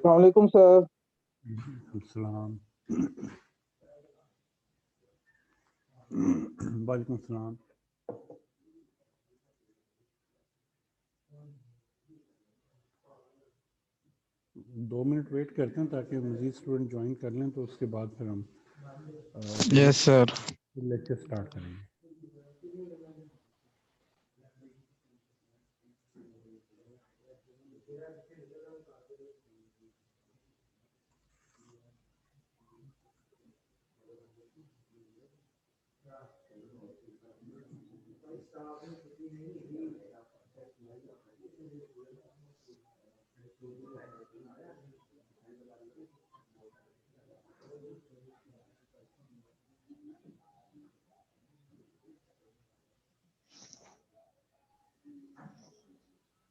वालेकुम सर। सलाम। वालेकुम सलाम। दो मिनट वेट करते हैं ताकि मज़ीद स्टूडेंट ज्वाइन कर लें, तो उसके बाद फिर हम यस सर। लेक्चर स्टार्ट करेंगे।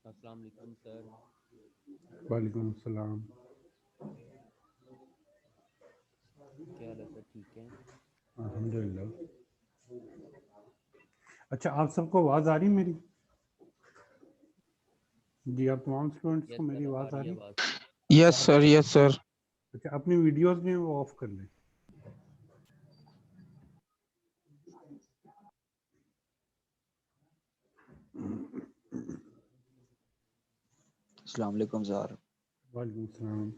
अस्सलाम वालेकुम सर। वालेकुम सलाम। क्या हाल है सर? ठीक है अल्हम्दुलिल्लाह। अच्छा, आप सबको आवाज़ आ रही मेरी? जी, आप तमाम स्टूडेंट्स को मेरी आवाज़ आ रही? Yes sir, yes sir. अच्छा, अपनी वीडियोस में वो ऑफ कर लें। अस्सलाम वालेकुम सर। वालेकुम सलाम।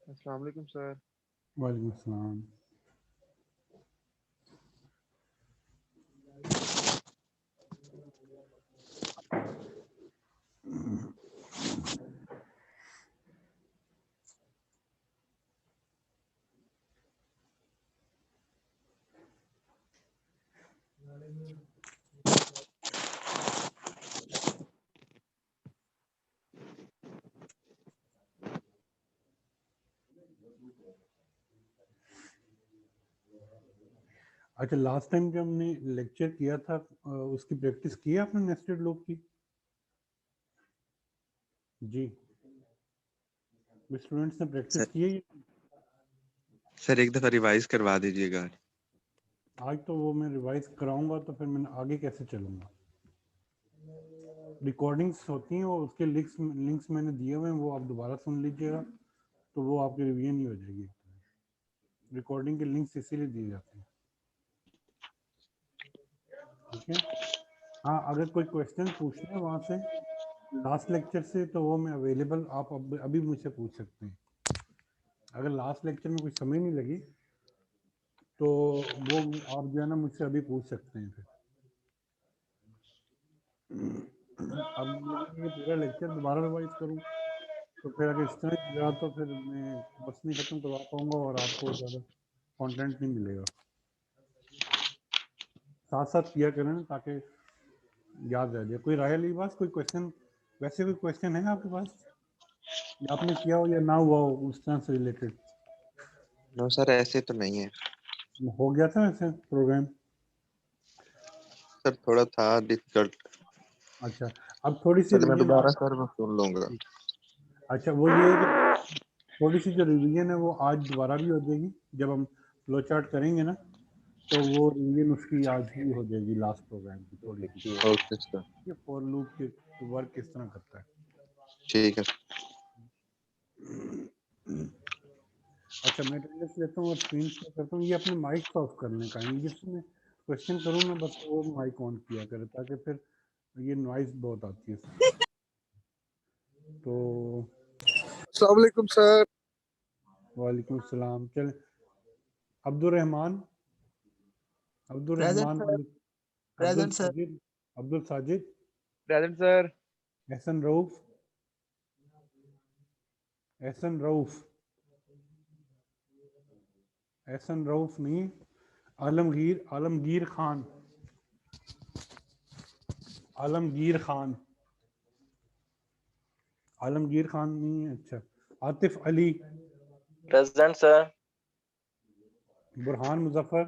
अस्सलाम वालेकुम सर। वालेकुम सलाम। अच्छा, लास्ट टाइम जब हमने लेक्चर किया था उसकी प्रैक्टिस की है आपने नेस्टेड लूप की? जी, स्टूडेंट्स ने प्रैक्टिस की है? सर एक दफ़ा रिवाइज करवा दीजिएगा। आज तो वो मैं रिवाइज कराऊंगा, तो फिर मैं आगे कैसे चलूंगा? रिकॉर्डिंग्स होती हैं, वो उसके लिंक्स मैंने दिए हुए हैं, वो आप दोबारा सुन लीजिएगा, तो वो आपकी रिवीजन ही हो जाएगी। रिकॉर्डिंग के लिंक्स इसीलिए दिए जाते हैं, ठीक है। हाँ, अगर कोई क्वेश्चन पूछना है वहाँ से लास्ट लेक्चर से, तो वो मैं अवेलेबल, आप अभी मुझसे पूछ सकते हैं। अगर लास्ट लेक्चर में कुछ समझ नहीं लगी तो वो आप जो है ना मुझसे अभी पूछ सकते हैं फिर। अब ये पूरा लेक्चर दोबारा रिवाइज करूँ तो फिर अगर इस तरह गया तो फिर मैं बस नहीं ख़त्म करवा पाऊँगा और आपको ज़्यादा कंटेंट नहीं मिलेगा। साथ साथ किया करें ना ताकि याद रह जाए। कोई राय ली बात, कोई क्वेश्चन, वैसे कोई क्वेश्चन है आपके पास या आपने किया हो या ना हुआ हो उस तरह से रिलेटेड? नो सर, ऐसे तो नहीं है हो गया था वैसे प्रोग्राम? सर, थोड़ा था डिफिकल्ट। अच्छा, अब थोड़ी सी चलिए मैं रिवीजन दोबारा आज, सर मैं सुन लूंगा। अच्छा वो ये है कि थोड़ी सी जो रिवीजन है वो आज दोबारा भी हो जाएगी। जब हम फ्लो चार्ट करेंगे ना तो वो रिवीजन उसकी आज भी हो जाएगी लास्ट प्रोग्राम की थोड़ी सी, ओके सर, ये फॉर लूप के वर्क किस तरह करता है। ठीक है। अच्छा, मैं अटेंडेंस लेता हूँ और स्क्रीन शेयर करता हूँ। ये अपने माइक ऑफ करने का है, जिसमें क्वेश्चन करूँ ना बस वो माइक ऑन किया करे ताकि फिर ये नॉइज बहुत आती है इसमें। तो अस्सलाम वालेकुम सर। वालेकुम सलाम। चल, Abdul Rahman, Abdul present Rahman sir. Malik, Abdul present sir. Sajid, Abdul Sajid, present sir. Ehsan Rauf, Ehsan Rauf, Ehsan Rauf नहीं, आलमगीर, आलमगीर खान, आलमगीर खान, आलमगीर खान नहीं है। अच्छा, Atif Ali, present sir. Burhan Muzaffar,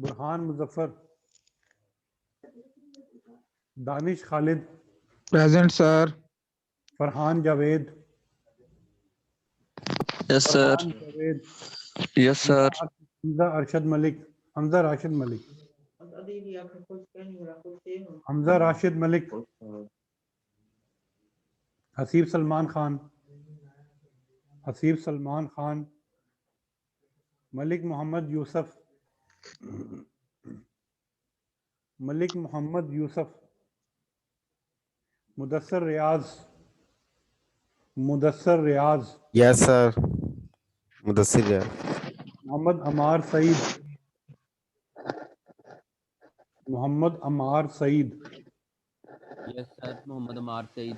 Burhan Muzaffar, Danish Khalid, present sir. Farhan Javed, yes sir. Farhan Javed, yes sir. Hamza Arshad Malik, Hamza Rashid Malik, Hamza Rashid Malik, Haseeb Salman Khan, Haseeb Salman Khan, Malik Mohammad Yusuf, Malik Mohammad Yusuf, Mudassar Riaz, Mudassar Riaz, yes sir. Mudassir है। Mohammad Ammar Saeed, Mohammad Ammar Saeed, yes sir, Mohammad Ammar Saeed.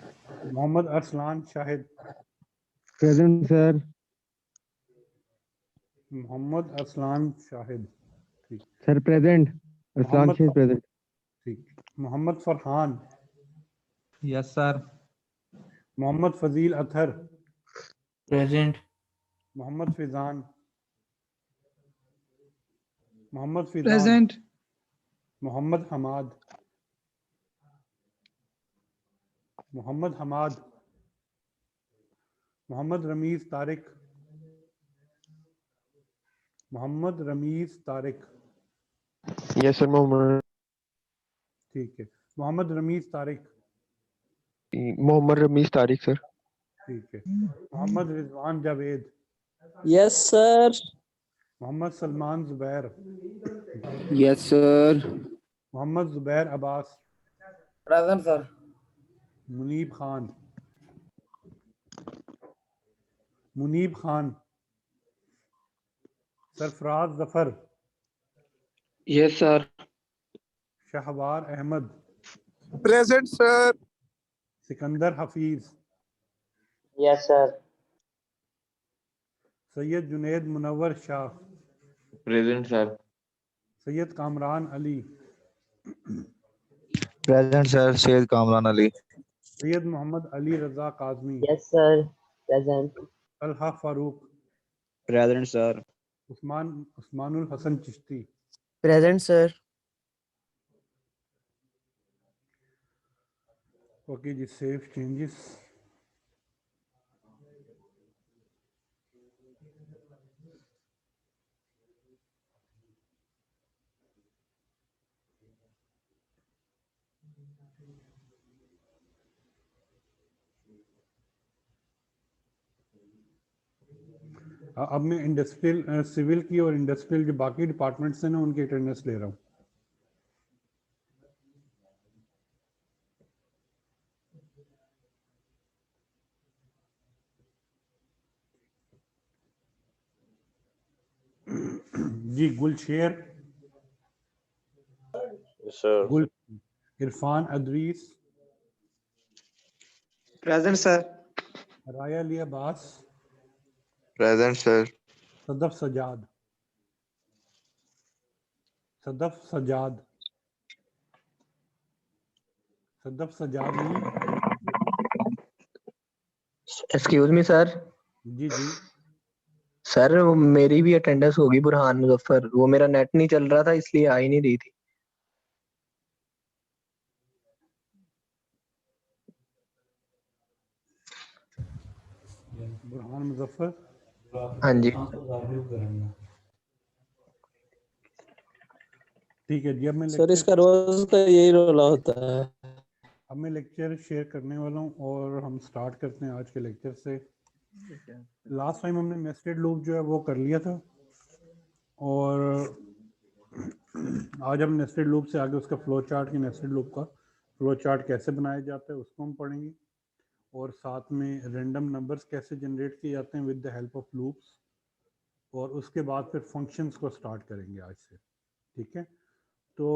Mohammad Arsalan Shahid, present sir. Mohammad Arsalan Shahid, ठीक। Sir present. अस्सलाम मोहम्मद, शेख प्रेजेंट। ठीक। Mohammad Farhan, yes sir. Mohammad Fazil Athar, present. Mohammad Fizan, Mohammad Fizan, present. Mohammad Hamad, Mohammad Hamad, Mohammad Rameez Tariq, Mohammad Rameez Tariq, yes sir, Mohammad ठीक है। मोहम्मद रमीज तारिक, मोहम्मद रमीज तारिक सर। ठीक है। Mohammad Rizwan Javed, yes sir. Mohammad Salman Zubair, yes sir. Mohammad Zubair Abbas, present sir. Muneeb Khan, Muneeb Khan, Sarfaraz Zafar, yes sir. Shahwar Ahmed, present sir. Sikandar Hafeez, yes sir. Syed Junaid Munawwar Shah, present sir. Syed Kamran Ali, present sir. Syed Kamran Ali. Syed Mohammad Ali Raza Kazmi, yes sir. Present. Talha Farooq, present sir. Usmanul Hasan Chishti. Present sir. Okay जी, save changes. अब मैं industrial civil की और industrial जो बाकी डिपार्टमेंट्स हैं ना उनकी अटेंडेंस ले रहा हूँ। जी Gulsher, sir. Gul, Irfan Idrees, present sir. Raya Ali Abbas, present sir. Sadaf Sajjad, Sadaf Sajjad, Sadaf Sajjad नहीं है? Excuse me sir. जी जी। सर मेरी भी अटेंडेंस होगी बुरहान मुजफ्फर, वो मेरा नेट नहीं चल रहा था इसलिए आ ही नहीं रही थी। बुरहान मुजफ्फर। हाँ जी। ठीक है जी। अब मैं सर लेक्चर इसका रोज का यही रोला होता है। अब मैं लेक्चर शेयर करने वाला हूँ और हम स्टार्ट करते हैं आज के लेक्चर से। लास्ट टाइम हमने नेस्टेड लूप जो है वो कर लिया था और आज हम नेस्टेड लूप से आगे उसका फ्लो चार्ट की नेस्टेड लूप का फ्लो चार्ट कैसे बनाया जाता है उसको हम पढ़ेंगे और साथ में रैंडम नंबर्स कैसे जनरेट किए जाते हैं with the help of loops, और उसके बाद फिर फंक्शंस को स्टार्ट करेंगे आज से। ठीक है, तो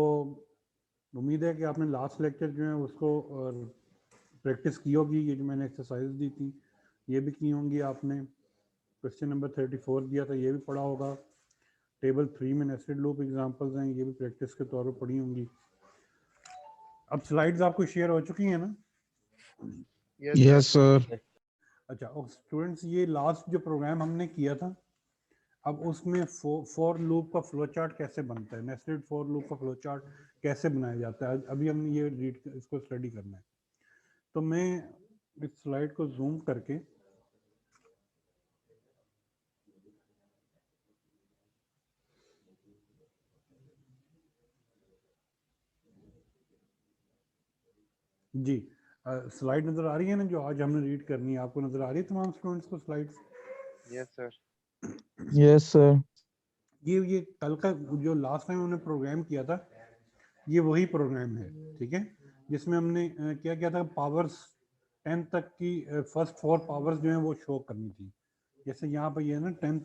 उम्मीद है कि आपने लास्ट लेक्चर जो है उसको प्रैक्टिस की होगी। ये जो मैंने एक्सरसाइज दी थी ये भी की होंगी आपने। क्वेश्चन नंबर 34 दिया था, ये भी पढ़ा होगा। टेबल 3 में नेस्टेड लूप एग्जांपल्स हैं, ये भी प्रैक्टिस के तौर पर पढ़ी होंगी। अब स्लाइड्स आपको शेयर हो चुकी हैं ना? Yes sir. अच्छा, और स्टूडेंट्स ये लास्ट जो प्रोग्राम हमने किया था, अब उसमें फॉर लूप का फ्लो चार्ट कैसे बनता है, नेस्टेड फॉर लूप का फ्लो चार्ट कैसे बनाया जाता है, अभी हमने ये रीड इसको स्टडी करना है। तो मैं इस स्लाइड को जूम करके जी स्लाइड नज़र आ रही है ना जो आज हमने रीड करनी है? आपको नज़र आ रही है तमाम स्टूडेंट्स को slides? Yes sir. Yes sir. ये कल का जो लास्ट टाइम हमने प्रोग्राम किया था ये वही प्रोग्राम है। ठीक है, जिसमें हमने क्या किया था, पावर्स 10 तक की फर्स्ट 4 पावर्स जो हैं वो शो करनी थी। जैसे यहाँ पर ये ना 10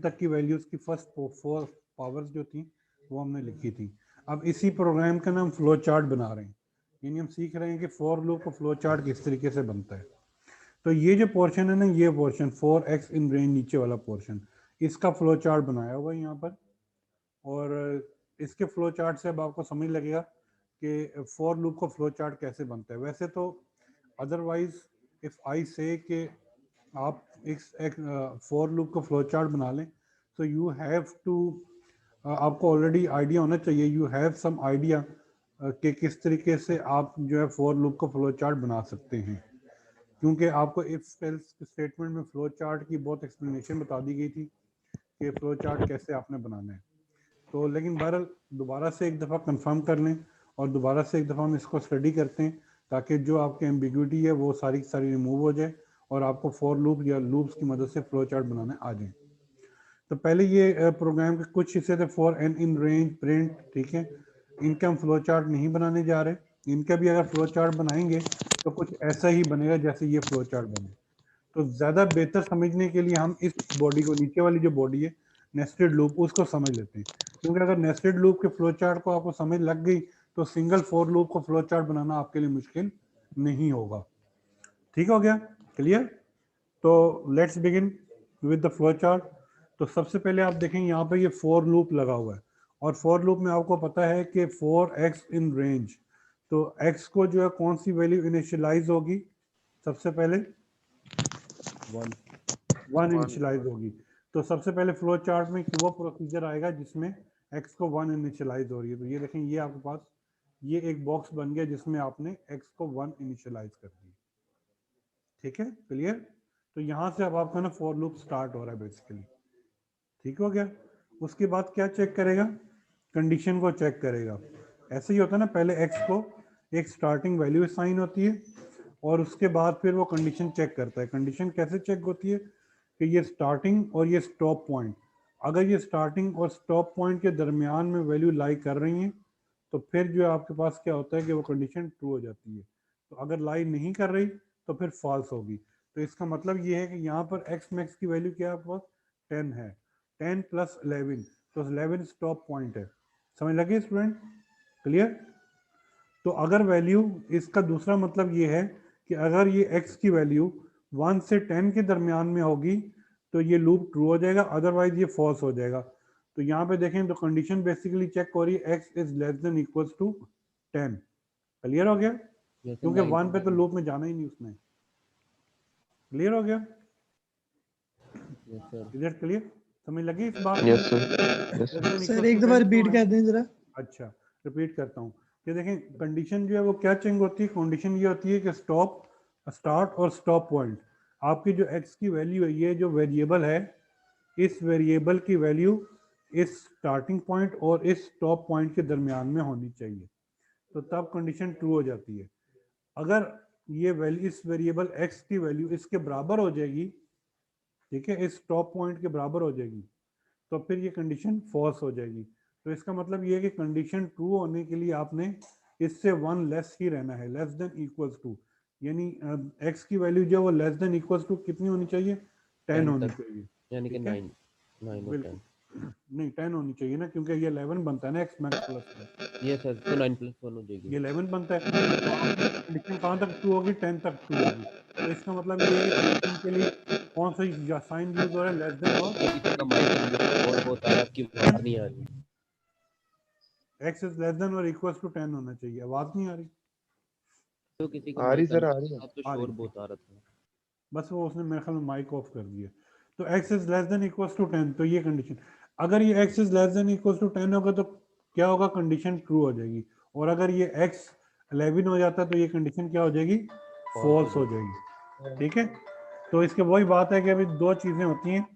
तक की वैल्यूज़ की फर्स्ट 4 पावर्स जो थी वो हमने लिखी थी। अब इसी प्रोग्राम का नाम फ्लो चार्ट बना रहे हैं, यानी हम सीख रहे हैं कि फॉर लूप का फ्लो चार्ट किस तरीके से बनता है। तो ये जो पोर्शन है ना, ये पोर्शन 4x इन रेंज नीचे वाला पोर्शन, इसका फ्लो चार्ट बनाया हुआ है यहाँ पर। और इसके फ्लो चार्ट से अब आपको समझ लगेगा कि फॉर लूप का फ्लो चार्ट कैसे बनता है। वैसे तो अदरवाइज इफ़ आई से कि आप एक फॉर लूप का फ्लो चार्ट बना लें, तो यू हैव टू, आपको ऑलरेडी आइडिया होना चाहिए, यू हैव सम आइडिया कि किस तरीके से आप जो है फॉर लूप का फ्लो चार्ट बना सकते हैं। क्योंकि आपको इफ एल्स स्टेटमेंट में फ्लो चार्ट की बहुत एक्सप्लेनेशन बता दी गई थी कि फ्लो चार्ट कैसे आपने बनाना है। तो लेकिन बहरहाल दोबारा से एक दफ़ा कंफर्म कर लें और दोबारा से एक दफ़ा हम इसको स्टडी करते हैं ताकि जो आपकी एम्बिग्यूटी है वो सारी की सारी रिमूव हो जाए और आपको फॉर लूप या लूप्स की मदद से फ्लो चार्ट बनाने आ जाए। तो पहले ये प्रोग्राम के कुछ हिस्से थे for n in range print. ठीक है, इनका हम फ्लो चार्ट नहीं बनाने जा रहे, इनका भी अगर फ्लो चार्ट बनाएंगे तो कुछ ऐसा ही बनेगा जैसे ये फ्लो चार्ट बने। तो ज़्यादा बेहतर समझने के लिए हम इस बॉडी को, नीचे वाली जो बॉडी है नेस्टेड लूप, उसको समझ लेते हैं। क्योंकि अगर नेस्टेड लूप के फ्लो चार्ट को आपको समझ लग गई तो सिंगल फॉर लूप को फ्लो चार्ट बनाना आपके लिए मुश्किल नहीं होगा। ठीक हो गया? क्लियर? तो let's begin with the flow chart. तो सबसे पहले आप देखें यहाँ पे ये फॉर लूप लगा हुआ है और फॉर लूप में आपको पता है कि 4x इन रेंज, तो x को जो है कौन सी वैल्यू इनिशियलाइज होगी? सबसे पहले 1 इनिशियलाइज होगी। तो सबसे पहले फ्लो चार्ट में वो प्रोसीजर आएगा जिसमें x को 1 इनिशियलाइज हो रही है। तो ये देखें, ये आपके पास ये एक बॉक्स बन गया जिसमें आपने x को 1 इनिशियलाइज कर दिया। ठीक है, क्लियर? तो यहाँ से अब आपका ना फॉर लूप स्टार्ट हो रहा है बेसिकली। ठीक हो गया? उसके बाद क्या चेक करेगा? कंडीशन को चेक करेगा। ऐसे ही होता है ना, पहले x को एक स्टार्टिंग वैल्यू असाइन होती है और उसके बाद फिर वो कंडीशन चेक करता है। कंडीशन कैसे चेक होती है? कि ये स्टार्टिंग और ये स्टॉप पॉइंट, अगर ये स्टार्टिंग और स्टॉप पॉइंट के दरमियान में वैल्यू लाई कर रही हैं तो फिर जो है आपके पास क्या होता है कि वो कंडीशन ट्रू हो जाती है। तो अगर लाई नहीं कर रही तो फिर फॉल्स होगी। तो इसका मतलब ये है कि यहाँ पर एक्स मैक्स की वैल्यू क्या है आपके पास 10 है, 10 + 11, तो 11 स्टॉप पॉइंट है। समझ लगे स्टूडेंट? क्लियर? तो अगर वैल्यू, इसका दूसरा मतलब ये है कि अगर ये x की वैल्यू 1 से 10 के दरमियान में होगी तो ये लूप ट्रू हो जाएगा, अदरवाइज ये फॉल्स हो जाएगा। तो यहाँ पे देखें तो कंडीशन बेसिकली चेक हो रही है x < 10। क्लियर हो गया? जैसे क्योंकि 9 1 पे तो लूप में जाना ही नहीं उसने। क्लियर हो गया? Yes sir. इधर क्लियर? समझ लगी इस बात? Yes, sir. Yes, sir. Sir एक दफा रिपीट कर दें जरा। अच्छा, रिपीट करता हूँ। ये देखें कंडीशन जो है वो क्या चेंज होती है, कंडीशन ये होती है कि स्टार्ट और स्टॉप पॉइंट, आपकी जो x की वैल्यू है, ये जो वेरिएबल है, इस वेरिएबल की वैल्यू इस स्टार्टिंग पॉइंट और इस स्टॉप पॉइंट के दरमियान में होनी चाहिए, तो तब कंडीशन ट्रू हो जाती है। अगर ये वैल्यू, इस वेरिएबल x की वैल्यू इसके बराबर हो जाएगी, ठीक है, इस स्टॉप पॉइंट के बराबर हो जाएगी, तो फिर ये कंडीशन फॉल्स हो जाएगी। तो इसका मतलब ये है कि कंडीशन ट्रू होने के लिए आपने इससे 1 लेस ही रहना है, लेस देन इक्वल्स टू, यानी x की वैल्यू जो है वो लेस देन इक्वल्स टू कितनी होनी चाहिए, 10 होनी चाहिए। यानी कि ठीक है? 9 और बिल्कुल 10। नहीं, 10 होनी चाहिए ना, क्योंकि ये 11 बनता है ना x मैक्स प्लस, ये सर तो 9 + 1 हो जाएगी। ये 11 बनता है। तो आपकी कंडीशन कहाँ तक ट्रू होगी, 10 तक ट्रू होगी। तो इसका मतलब ये है कि कंडीशन के लिए कौन सा साइन यूज हो रहा है, लेस देन और किसी का माइक और बहुत आ रहा है, आपकी आवाज नहीं आ रही। x इज लेस देन और इक्वल्स टू 10 होना चाहिए। आवाज नहीं आ रही? तो किसी का आ रही माइक सर, आ रही है। अब तो आ शोर रही। बहुत आ रहा था। बस वो उसने मेरे ख्याल में माइक ऑफ कर दिया। तो x is less than equals to 10, तो ये कंडीशन, अगर ये x is less than equals to 10 होगा तो क्या होगा, कंडीशन ट्रू हो जाएगी। और अगर ये x 11 हो जाता है तो ये कंडीशन क्या हो जाएगी, फॉल्स हो जाएगी। ठीक है? तो इसके वही बात है कि अभी दो चीजें होती हैं,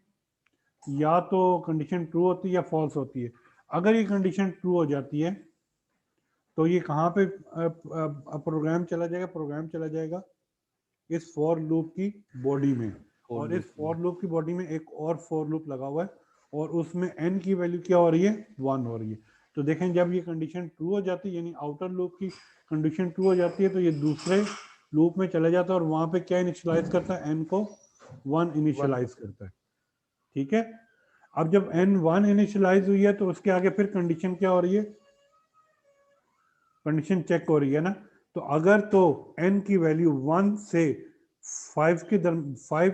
या तो कंडीशन ट्रू होती है या फॉल्स होती है। अगर ये कंडीशन ट्रू हो जाती है तो ये कहाँ पे प्रोग्राम चला जाएगा, प्रोग्राम चला जाएगा इस फॉर लूप की बॉडी में, और इस फॉर लूप की बॉडी में एक और फॉर लूप लगा हुआ है और उसमें n की वैल्यू क्या हो रही है, 1 हो रही है। तो देखें जब ये कंडीशन ट्रू हो जाती है, यानी आउटर लूप की कंडीशन ट्रू हो जाती है, तो ये दूसरे लूप में चला जाता है और वहां पे क्या इनिशियलाइज करता है, n को 1 इनिशियलाइज करता है। ठीक है? अब जब n 1 इनिशियलाइज हुई है तो उसके आगे फिर कंडीशन क्या हो रही है, कंडीशन चेक हो रही है ना। तो अगर तो n की वैल्यू 1 से 5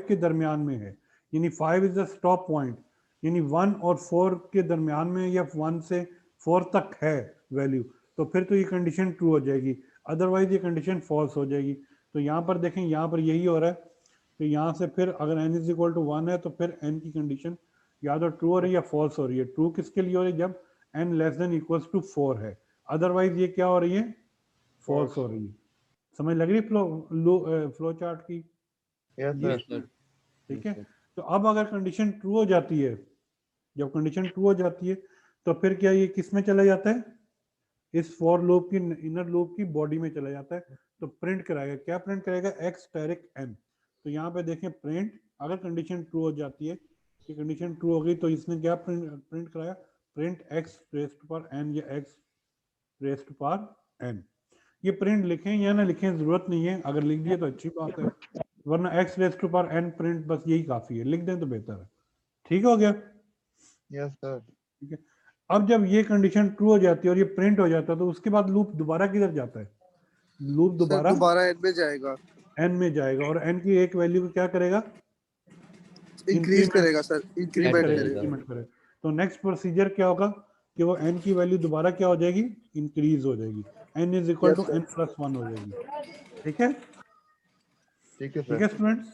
के दरमियान में है, यानी 5 इज द स्टॉप पॉइंट, यानी 1 और 4 के दरमियान में या 1 से 4 तक है वैल्यू, तो फिर तो ये कंडीशन ट्रू हो जाएगी, अदरवाइज ये कंडीशन फॉल्स हो जाएगी। तो यहाँ पर देखें, यहाँ पर यही हो रहा है कि यहाँ से फिर अगर n इज इक्वल टू 1 है तो फिर n की कंडीशन या तो ट्रू हो रही है या फॉल्स हो रही है। ट्रू किसके लिए हो रही है, जब n less than equals to 4 है, अदरवाइज ये क्या हो रही है, फॉल्स हो रही है। समझ लग रही है फ्लो चार्ट की? Yes, ये sir. ठीक है? तो अब अगर कंडीशन ट्रू हो जाती है, जब कंडीशन ट्रू हो जाती है तो फिर क्या ये किस में चला जाता है, इस फॉर लूप की इनर लूप की बॉडी में चला जाता है। तो प्रिंट कराएगा, क्या प्रिंट करेगा, x डायरेक्ट n। तो यहाँ पे देखें प्रिंट, अगर कंडीशन ट्रू हो जाती है कि कंडीशन ट्रू हो गई तो इसने क्या प्रिंट कराया, print x raised to power n या x raised to power n। ये प्रिंट लिखें या ना लिखें जरूरत नहीं है, अगर लिख दिए तो अच्छी बात है, वरना x raised to power n print बस यही काफी है, लिख दें तो बेहतर है। ठीक हो गया? Yes, sir. ठीक है? अब जब ये कंडीशन ट्रू हो जाती है और ये प्रिंट हो जाता है तो उसके बाद लूप दोबारा किधर जाता है, लूप दोबारा n में जाएगा, n में जाएगा और n की एक वैल्यू को क्या करेगा, इंक्रीज करेगा सर, इंक्रीमेंट करेगा। इंक्रीमेंट करेगा। तो नेक्स्ट प्रोसीजर क्या होगा कि वो n की वैल्यू दोबारा क्या हो जाएगी, इंक्रीज हो जाएगी, n is equal to n + 1 हो जाएगी। ठीक है? ठीक है ठीक सर। है स्टूडेंट्स?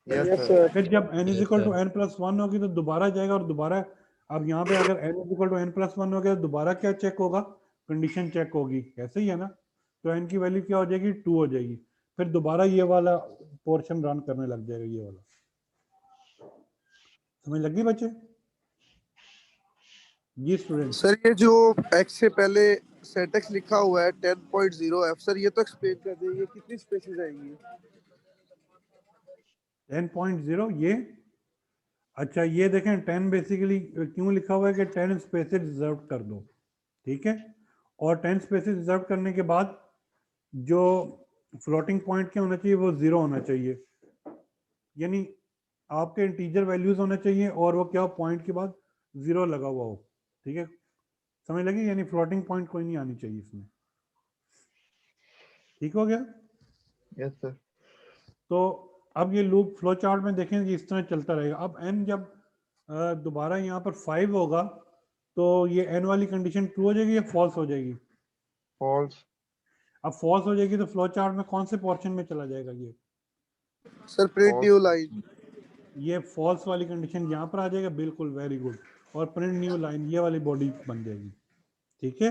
Yes, sir. फिर जब n is equal to n + 1 होगी तो दोबारा जाएगा और दोबारा, अब यहाँ पे अगर n is equal to n + 1 हो गया तो दोबारा क्या चेक होगा, कंडीशन चेक होगी, ऐसे ही है ना। तो n की वैल्यू क्या हो जाएगी, 2 हो जाएगी, फिर दोबारा ये वाला पोर्शन रन करने लग जाएगा, ये वाला। समझ लगी बच्चे? जी स्टूडेंट। सर ये जो x से पहले सेट x लिखा हुआ है 10.0f, सर ये तो एक्सप्लेन कर दीजिए कितनी स्पेसेस आएंगी। 10.0 ये अच्छा ये देखें 10 बेसिकली क्यों लिखा हुआ है कि 10 स्पेसेस रिजर्व कर दो, ठीक है। और 10 स्पेसेस रिजर्व करने के बाद जो फ्लोटिंग पॉइंट क्या होना चाहिए, वो 0 होना चाहिए, यानी आपके इंटीजर वैल्यूज होना चाहिए और वो क्या हो, पॉइंट के बाद 0 लगा हुआ हो, ठीक है, समझ लगी, यानी फ्लोटिंग पॉइंट कोई नहीं आनी चाहिए इसमें, ठीक हो गया। Yes sir. तो अब ये लूप फ्लो चार्ट में देखें कि इस तरह चलता रहेगा। अब n जब दोबारा यहाँ पर 5 होगा तो ये n वाली कंडीशन ट्रू हो जाएगी या फॉल्स हो जाएगी? फॉल्स। अब फॉल्स हो जाएगी तो फ्लो चार्ट में कौन से पोर्शन में चला जाएगा ये? Sir print new line. ये फॉल्स वाली कंडीशन यहाँ पर आ जाएगा, बिल्कुल, वेरी गुड। और प्रिंट न्यू लाइन ये वाली बॉडी बन जाएगी, ठीक है।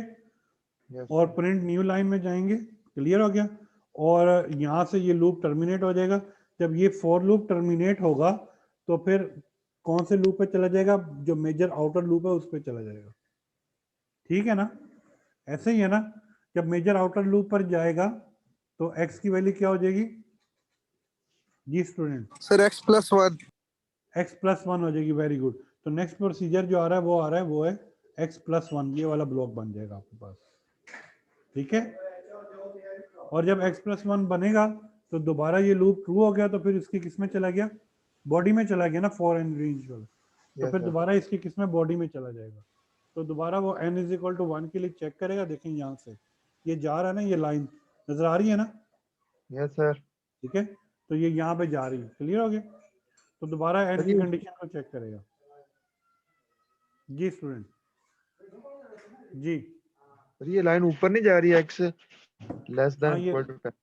यस और प्रिंट न्यू लाइन में जाएंगे, क्लियर हो गया। और यहाँ से ये लूप टर्मिनेट हो जाएगा। जब ये फॉर लूप टर्मिनेट होगा तो फिर कौन से लूप पे चला जाएगा? जो मेजर आउटर लूप है उस पे चला जाएगा, ठीक है ना। ऐसे ही है ना, जब मेजर आउटर लूप पर जाएगा तो x की वैल्यू क्या हो जाएगी जी स्टूडेंट? Sir x+1। x+1 हो जाएगी, वेरी गुड। तो नेक्स्ट प्रोसीजर जो आ रहा है वो है x+1, ये वाला ब्लॉक बन जाएगा आपके पास, ठीक है। और जब x+1 बनेगा तो दोबारा ये लूप ट्रू हो गया तो फिर इसकी किस में चला गया? बॉडी में चला गया ना, फॉर एन रेंज वाला। तो यस फिर सर। दोबारा इसकी किस में? बॉडी में चला जाएगा। तो दोबारा वो n = 1 के लिए चेक करेगा। देखें यहाँ से ये जा रहा है ना, ये लाइन नजर आ रही है ना, यस सर। ठीक है। तो ये यहाँ पे जा रही है, क्लियर हो गया। तो दोबारा n की कंडीशन को चेक करेगा जी स्टूडेंट जी। सर ये लाइन ऊपर नहीं जा रही है, x लेस हाँ देन इक्वल टू 10।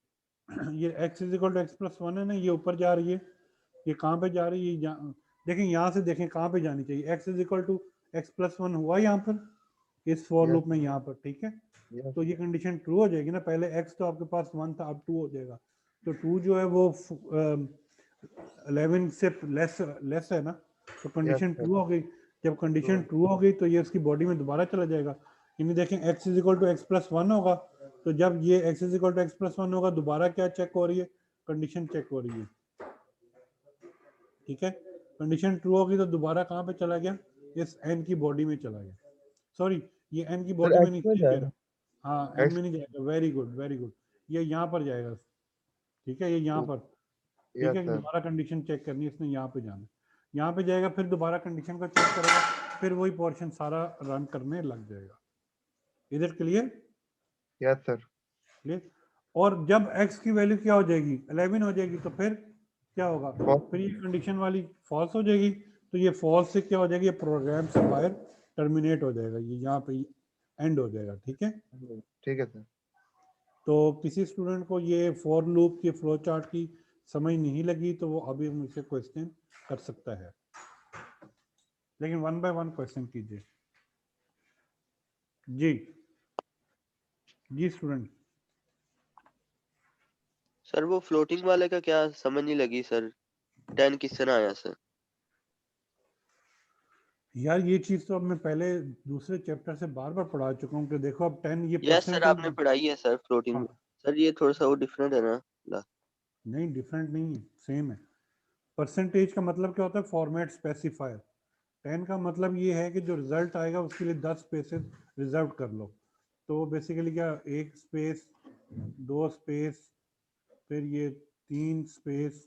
ये x = x+1 है ना, ये ऊपर जा रही है। ये कहाँ पे जा रही है? देखें यहाँ से, देखें कहाँ पे जानी चाहिए। x = x+1 हुआ यहाँ पर इस फॉर लूप में, यहाँ पर, ठीक है। यस तो ये कंडीशन ट्रू हो जाएगी ना। पहले x तो आपके पास 1 था, अब 2 हो जाएगा। तो 2 जो है वो 11 से लेस है ना, तो कंडीशन सर। ट्रू हो गई। जब कंडीशन ट्रू हो गई तो ये उसकी बॉडी में दोबारा चला जाएगा। यानी देखें x = x+1 होगा, तो जब ये x = x+1 होगा दोबारा क्या चेक हो रही है? कंडीशन चेक हो रही है, ठीक है। कंडीशन ट्रू होगी तो दोबारा कहाँ पे चला गया? इस n की बॉडी में चला गया। सॉरी, ये n की बॉडी में नहीं कह रहा, हाँ n में नहीं जाएगा, वेरी गुड वेरी गुड। ये यहाँ पर जाएगा, ठीक है, ये यहाँ पर, ठीक यस है। सर। दोबारा कंडीशन चेक करनी है, इसने यहाँ पे जाना है, यहाँ पे जाएगा, फिर दोबारा कंडीशन को चेक करेगा, फिर वही पोर्शन सारा रन करने लग जाएगा। Is it clear? Yes sir. Clear. और जब x की वैल्यू क्या हो जाएगी? 11 हो जाएगी, तो फिर क्या होगा? फिर ये कंडीशन वाली फॉल्स हो जाएगी। तो ये फॉल्स से क्या हो जाएगी? ये प्रोग्राम से बाहर टर्मिनेट हो जाएगा, ये यहाँ पे एंड हो जाएगा, ठीक है। ठीक है सर। तो किसी स्टूडेंट को ये फॉर लूप की फ्लो चार्ट की समझ नहीं लगी तो वो अभी मुझसे क्वेश्चन कर सकता है, लेकिन 1 बाय 1 क्वेश्चन कीजिए जी। जी स्टूडेंट। सर वो फ्लोटिंग वाले का क्या समझ नहीं लगी सर, 10 किस तरह आया सर? यार ये चीज तो अब मैं पहले दूसरे चैप्टर से बार बार पढ़ा चुका हूँ कि देखो अब 10 ये यस सर, आपने परसेंटेज। पढ़ाई है सर फ्लोटिंग। हाँ, सर ये थोड़ा सा वो डिफरेंट है ना। नहीं डिफरेंट नहीं है, सेम है। परसेंटेज का मतलब क्या होता है? Format specifier. 10 का मतलब ये है कि जो रिजल्ट आएगा उसके लिए 10 स्पेसेस रिजर्व कर लो। तो बेसिकली क्या, 1 स्पेस, 2 स्पेस, फिर ये 3 स्पेस,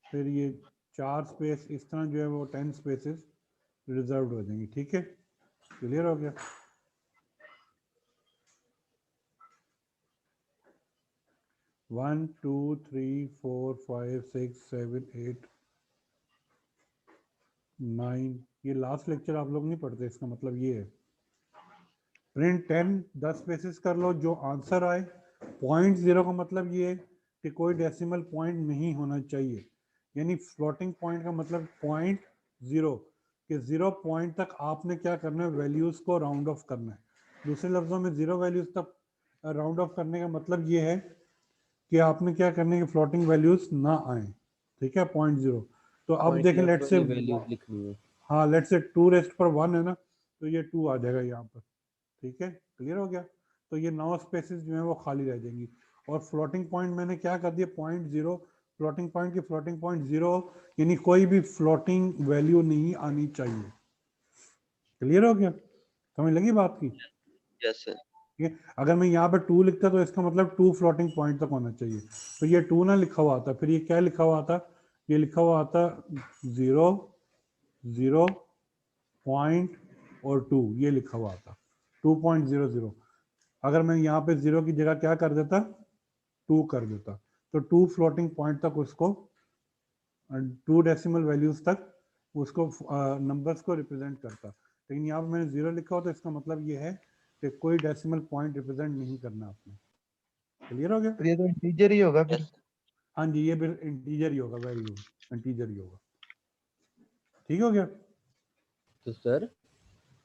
फिर ये 4 स्पेस, इस तरह जो है वो 10 स्पेसेस रिजर्व हो जाएंगी, ठीक है। क्लियर हो गया? One two three four five six seven eight 9, ये लास्ट लेक्चर आप लोग नहीं पढ़ते, इसका मतलब ये है। प्रिंट 10 10 स्पेसेस कर लो, जो आंसर आए। 0.0 का मतलब ये है कि कोई डेसिमल पॉइंट नहीं होना चाहिए, यानी फ्लोटिंग पॉइंट का मतलब 0.0 कि 0 पॉइंट तक आपने क्या करना है? वैल्यूज को राउंड ऑफ करना है। दूसरे लफ्जों में 0 वैल्यूज तक राउंड ऑफ करने का मतलब ये है कि आपने क्या करने की फ्लोटिंग वैल्यूज ना आए, ठीक है। 0.0 तो अब देखें, लेट से वैल्यूज लिखनी है। हाँ, लेट से 2 रेस्ट पर 1 है ना, तो ये 2 आ जाएगा यहाँ पर, ठीक है। क्लियर हो गया? तो ये 9 स्पेसेस जो है वो खाली रह जाएंगी। और फ्लोटिंग पॉइंट मैंने क्या कर दिया? 0.0 फ्लोटिंग पॉइंट की फ्लोटिंग पॉइंट 0 यानी कोई भी फ्लोटिंग वैल्यू नहीं आनी चाहिए। क्लियर हो गया? समझ लगी बात की? Yes sir. ठीक है, अगर मैं यहाँ पे 2 लिखता तो इसका मतलब 2 फ्लोटिंग पॉइंट तक होना चाहिए। तो ये 2 ना लिखा हुआ आता, फिर ये क्या लिखा हुआ आता? ये लिखा हुआ आता 0 0 पॉइंट और 2, ये लिखा हुआ आता 2.00। अगर मैं यहाँ पे 0 की जगह क्या कर देता, 2 कर देता, तो 2 फ्लोटिंग पॉइंट तक उसको 2 डेसिमल वैल्यूज तक उसको नंबर्स को रिप्रेजेंट करता। लेकिन यहाँ पे मैंने 0 लिखा हो तो इसका मतलब ये है कि कोई डेसिमल पॉइंट रिप्रेजेंट नहीं करना आपने। क्लियर हो गया? तो ये तो इंटीजर ही होगा फिर। हाँ जी, ये फिर इंटीजर ही होगा, वेरी गुड, इंटीजर ही होगा। ठीक हो गया? तो सर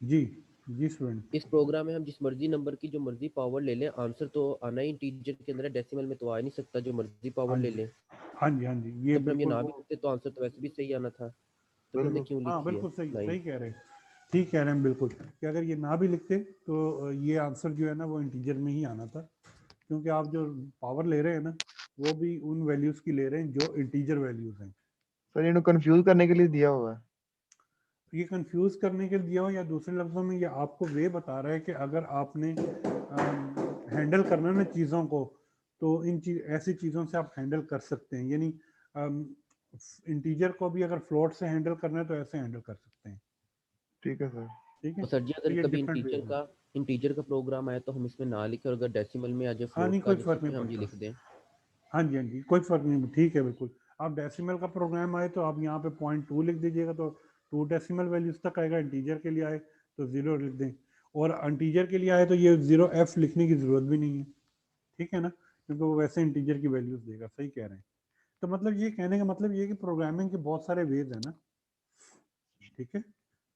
जी जी स्टूडेंट। इस प्रोग्राम में हम जिस मर्जी नंबर की जो मर्जी पावर ले लें, आंसर तो आना ही इंटीजर के अंदर है, डेसिमल में तो आ ही नहीं सकता जो मर्जी पावर ले लें। हाँ जी हाँ जी, ये तो फिर हम ये बिल्कुल ना भी लिखते तो आंसर तो वैसे भी सही आना था, तो फिर हमने क्यों हाँ लिखी है बिल्कुल सही लाइन? सही कह रहे हैं, ठीक कह रहे हैं बिल्कुल, कि अगर ये ना भी लिखते तो ये आंसर जो है ना वो इंटीजर में ही आना था, क्योंकि आप जो पावर ले रहे हैं ना वो भी उन वैल्यूज की ले रहे हैं जो इंटीजर वैल्यूज हैं। सर इन्हें कंफ्यूज करने के लिए दिया हुआ है। ये कंफ्यूज करने के लिए दिया हो, या दूसरे लफ्जों में ये आपको वे बता रहा है कि अगर आपने हैंडल करना ना चीज़ों को, तो ऐसी चीज़ों से आप हैंडल कर सकते हैं। यानी इंटीजर को भी अगर फ्लोट से हैंडल करना है तो ऐसे हैंडल कर सकते हैं। ठीक है सर। ठीक है, तो सर जी तो अगर ये कभी डिफरेंट वे है। इंटीजर का प्रोग्राम आए तो हम इसमें ना लिखे, और अगर डेसिमल में आ जाए हाँ नहीं, फ्लोट का आ कोई जाए फर्क तो नहीं हम जी पड़ता। लिख दें। हाँ जी, कोई फर्क नहीं, ठीक है बिल्कुल। आप डेसिमल का प्रोग्राम आए तो आप यहाँ पे 0.2 लिख दीजिएगा, तो 2 डेसिमल वैल्यूज तक आएगा। इंटीजर के लिए आए तो 0 लिख दें, और इंटीजर के लिए आए तो ये 0f लिखने की जरूरत भी नहीं है, ठीक है ना, क्योंकि वो वैसे इंटीजर की वैल्यूज देगा। सही कह रहे हैं। तो मतलब ये कहने का मतलब ये कि प्रोग्रामिंग के बहुत सारे वेज है ना, ठीक है।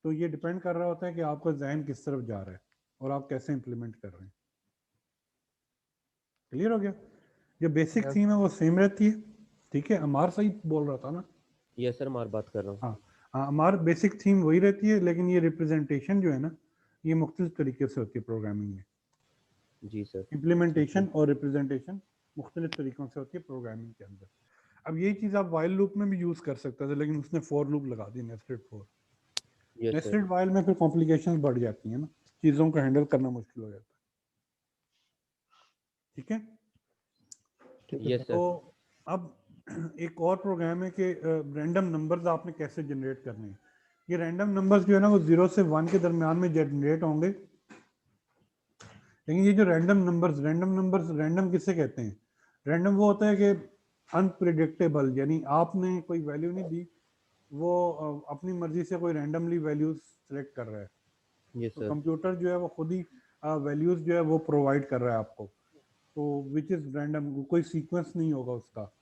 तो ये डिपेंड कर रहा होता है कि आपका जहन किस तरफ जा रहा है और आप कैसे इंप्लीमेंट कर रहे हैं। क्लियर हो गया? जो बेसिक Yes. थीम है वो सेम रहती है, ठीक है। अमार सही बोल रहा था ना? यस सर, मैं बात कर रहा हूँ। हाँ, हमारी बेसिक थीम वही रहती है, लेकिन ये रिप्रेजेंटेशन जो है ना ये मुख्तलिफ तरीके से होती है प्रोग्रामिंग में। जी सर। इम्प्लीमेंटेशन और रिप्रेजेंटेशन मुख्तलिफ तरीकों से होती है प्रोग्रामिंग के अंदर। अब यही चीज़ आप वाइल लूप में भी यूज़ कर सकते थे, लेकिन उसने फॉर लूप लगा दी, nested for. Yes sir. Nested while में फिर कॉम्प्लिकेशंस बढ़ जाती हैं ना, चीज़ों को हैंडल करना मुश्किल हो जाता है। ठीक है, यस तो सर। अब एक और प्रोग्राम है कि रैंडम नंबर्स आपने कैसे जनरेट करने हैं। ये रैंडम नंबर्स जो है ना वो 0 से 1 के दरमियान में जनरेट होंगे। लेकिन ये जो रैंडम रैंडम किससे कहते हैं? रैंडम वो होता है कि अनप्रिडिक्टेबल, यानी आपने कोई वैल्यू नहीं दी, वो अपनी मर्जी से कोई रैंडमली वैल्यूज सेलेक्ट कर रहा है। यस तो सर। कंप्यूटर जो है वो खुद ही वैल्यूज जो है वो प्रोवाइड कर रहा है आपको, तो विच इज़ रैंडम, कोई सीक्वेंस नहीं होगा उसका।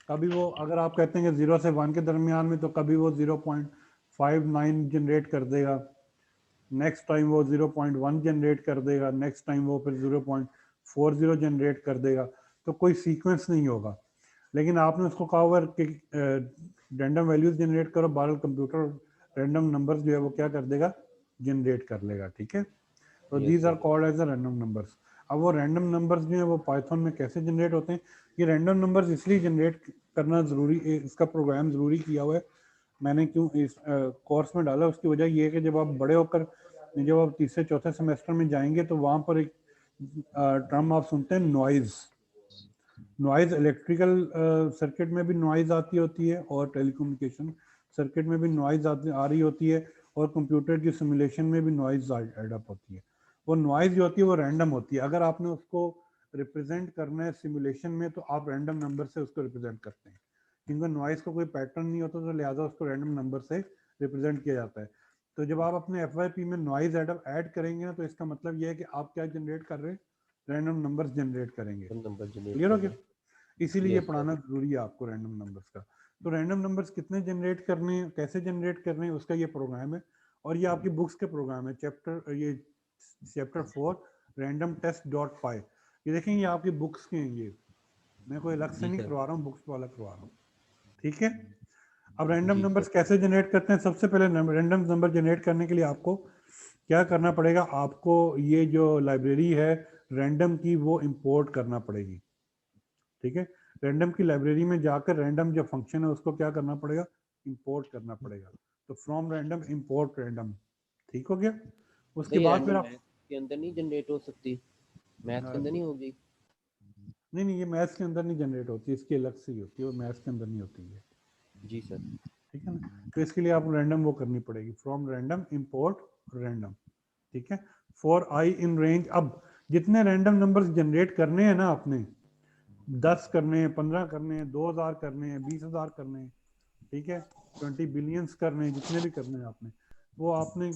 कभी वो, अगर आप कहते हैं कि 0 से 1 के दरमियान में, तो कभी वो 0.59 जनरेट कर देगा, नेक्स्ट टाइम वो 0.1 जनरेट कर देगा, नेक्स्ट टाइम वो फिर 0.40 जनरेट कर देगा। तो कोई सीक्वेंस नहीं होगा। लेकिन आपने उसको कहा हुआ कि रैंडम वैल्यूज जनरेट करो, बाहर कंप्यूटर रैंडम नंबर्स जो है वो क्या कर देगा, जनरेट कर लेगा। ठीक है, तो these are called as a random numbers. अब वो रैंडम नंबर्स जो है वो पाइथन में कैसे जनरेट होते हैं? ये रैंडम नंबर्स इसलिए जनरेट करना ज़रूरी, इसका प्रोग्राम ज़रूरी किया हुआ है मैंने, क्यों इस कोर्स में डाला, उसकी वजह ये है कि जब आप बड़े होकर, जब आप तीसरे चौथे सेमेस्टर में जाएंगे तो वहाँ पर एक टर्म आप सुनते हैं, नॉइज़। नॉइज़ इलेक्ट्रिकल सर्किट में भी नॉइज़ आती होती है, और टेलीकम्युनिकेशन सर्किट में भी नॉइज़ आ रही होती है, और कंप्यूटर की सिमुलेशन में भी नॉइज़ एड अप होती है। वो नॉइज़ जो होती है वो रैंडम होती है। अगर आपने उसको रिप्रेजेंट करना है सिमुलेशन में, तो आप रैंडम नंबर से उसको रिप्रेजेंट करते हैं, क्योंकि नॉइज़ का कोई पैटर्न नहीं होता, तो लिहाजा उसको रैंडम नंबर से रिप्रेजेंट किया जाता है। तो जब आप अपने FYP में नॉइज़ ऐड करेंगे ना, तो इसका मतलब ये है कि आप क्या जनरेट कर रहे हैं, रैंडम नंबर्स जनरेट करेंगे। क्लियर हो गया? इसीलिए ये पढ़ाना जरूरी है आपको रैंडम नंबर्स का। तो रैंडम नंबर्स कितने जनरेट करने हैं, कैसे जनरेट करने हैं, उसका ये प्रोग्राम है। और ये आपकी बुक्स के प्रोग्राम है, चैप्टर 4 रैंडम टेस्ट.py। ये देखें, ये आपकी बुक्स के हैं, ये मैं कोई अलग से नहीं करवा रहा हूँ, बुक्स वाला करवा रहा हूँ। ठीक है, अब रैंडम नंबर्स कैसे जनरेट करते हैं? सबसे पहले रैंडम नंबर जनरेट करने के लिए आपको क्या करना पड़ेगा? आपको ये जो लाइब्रेरी है रैंडम की वो इंपोर्ट करना पड़ेगी। ठीक है, रैंडम की लाइब्रेरी में जाकर रैंडम जो फंक्शन है उसको क्या करना पड़ेगा, इंपोर्ट करना पड़ेगा। तो फ्रॉम रैंडम इंपोर्ट रैंडम, ठीक हो गया। उसके नहीं, बाद फिर रैंडम आप के अंदर नहीं जनरेट हो सकती, मैथ के अंदर नहीं होगी। नहीं, ये मैथ्स के अंदर नहीं जनरेट होती, इसकी अलग से ही होती है, वो मैथ्स के अंदर नहीं होती है। जी सर। ठीक है ना, तो इसके लिए आपको रैंडम वो करनी पड़ेगी, फ्रॉम रैंडम इंपोर्ट रैंडम। ठीक है, फॉर आई इन रेंज। अब जितने रैंडम नंबर्स जनरेट करने हैं ना आपने, 10 करने हैं, 15 करने हैं, 2000 करने हैं, 20,000 करने हैं, ठीक है, 20 बिलियंस करने हैं, जितने भी करने हैं आपने, वो आपने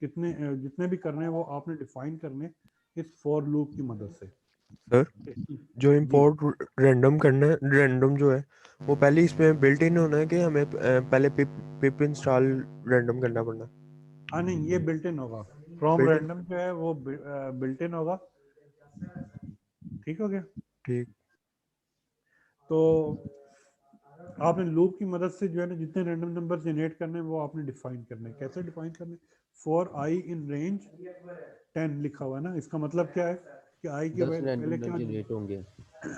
जितने भी करने हैं वो आपने डिफाइन करने इस फॉर लूप की मदद से। सर जो जी, इंपोर्ट रैंडम करना है, रैंडम जो है वो पहले इसमें बिल्ट इन होना है कि हमें पहले पिप इंस्टॉल रैंडम करना पड़ना? हाँ नहीं, ये बिल्ट इन होगा, फ्रॉम Built-in, रैंडम जो है वो बिल्ट इन होगा। ठीक हो गया। ठीक। तो आपने लूप की मदद से जो है ना जितने रैंडम नंबर जनरेट करने हैं वो आपने डिफाइन करने हैं। कैसे डिफाइन करने? फॉर आई इन रेंज 10 लिखा हुआ है ना, इसका मतलब क्या है कि आई के 10 पहले रैंडम क्या, जनरेट होंगे।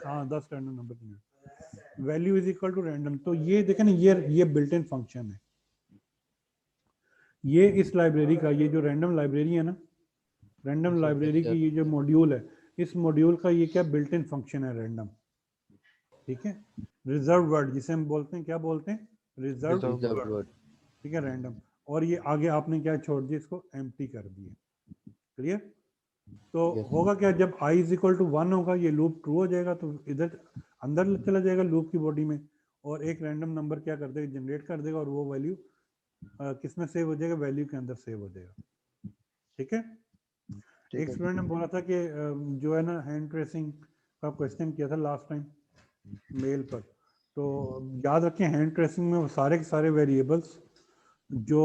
हाँ 10 random number, value is equal to random. तो ये देखें ना, ये बिल्ट इन फंक्शन है, ये इस लाइब्रेरी का, ये जो रैंडम लाइब्रेरी है ना, रैंडम लाइब्रेरी की ये जो मॉड्यूल है, इस मॉड्यूल का ये क्या बिल्ट इन फंक्शन है, रैंडम। ठीक है, रिजर्व वर्ड जिसे हम बोलते हैं, क्या बोलते हैं, रिजर्व वर्ड। ठीक है, रैंडम। और ये आगे आपने क्या छोड़ दिया, इसको एम्प्टी कर दिए। क्लियर? तो होगा क्या, जब i इज इक्वल टू 1 होगा, ये लूप ट्रू हो जाएगा, तो इधर अंदर चला जाएगा लूप की बॉडी में, और एक रैंडम नंबर क्या कर देगा, जनरेट कर देगा, और वो वैल्यू किस में सेव हो जाएगा, वैल्यू के अंदर सेव हो जाएगा। ठीक है। एक स्टूडेंट ने बोला था कि जो है ना हैंड ट्रेसिंग का क्वेश्चन किया था लास्ट टाइम मेल पर, तो याद रखें हैंड ट्रेसिंग में वो सारे के सारे वेरिएबल्स जो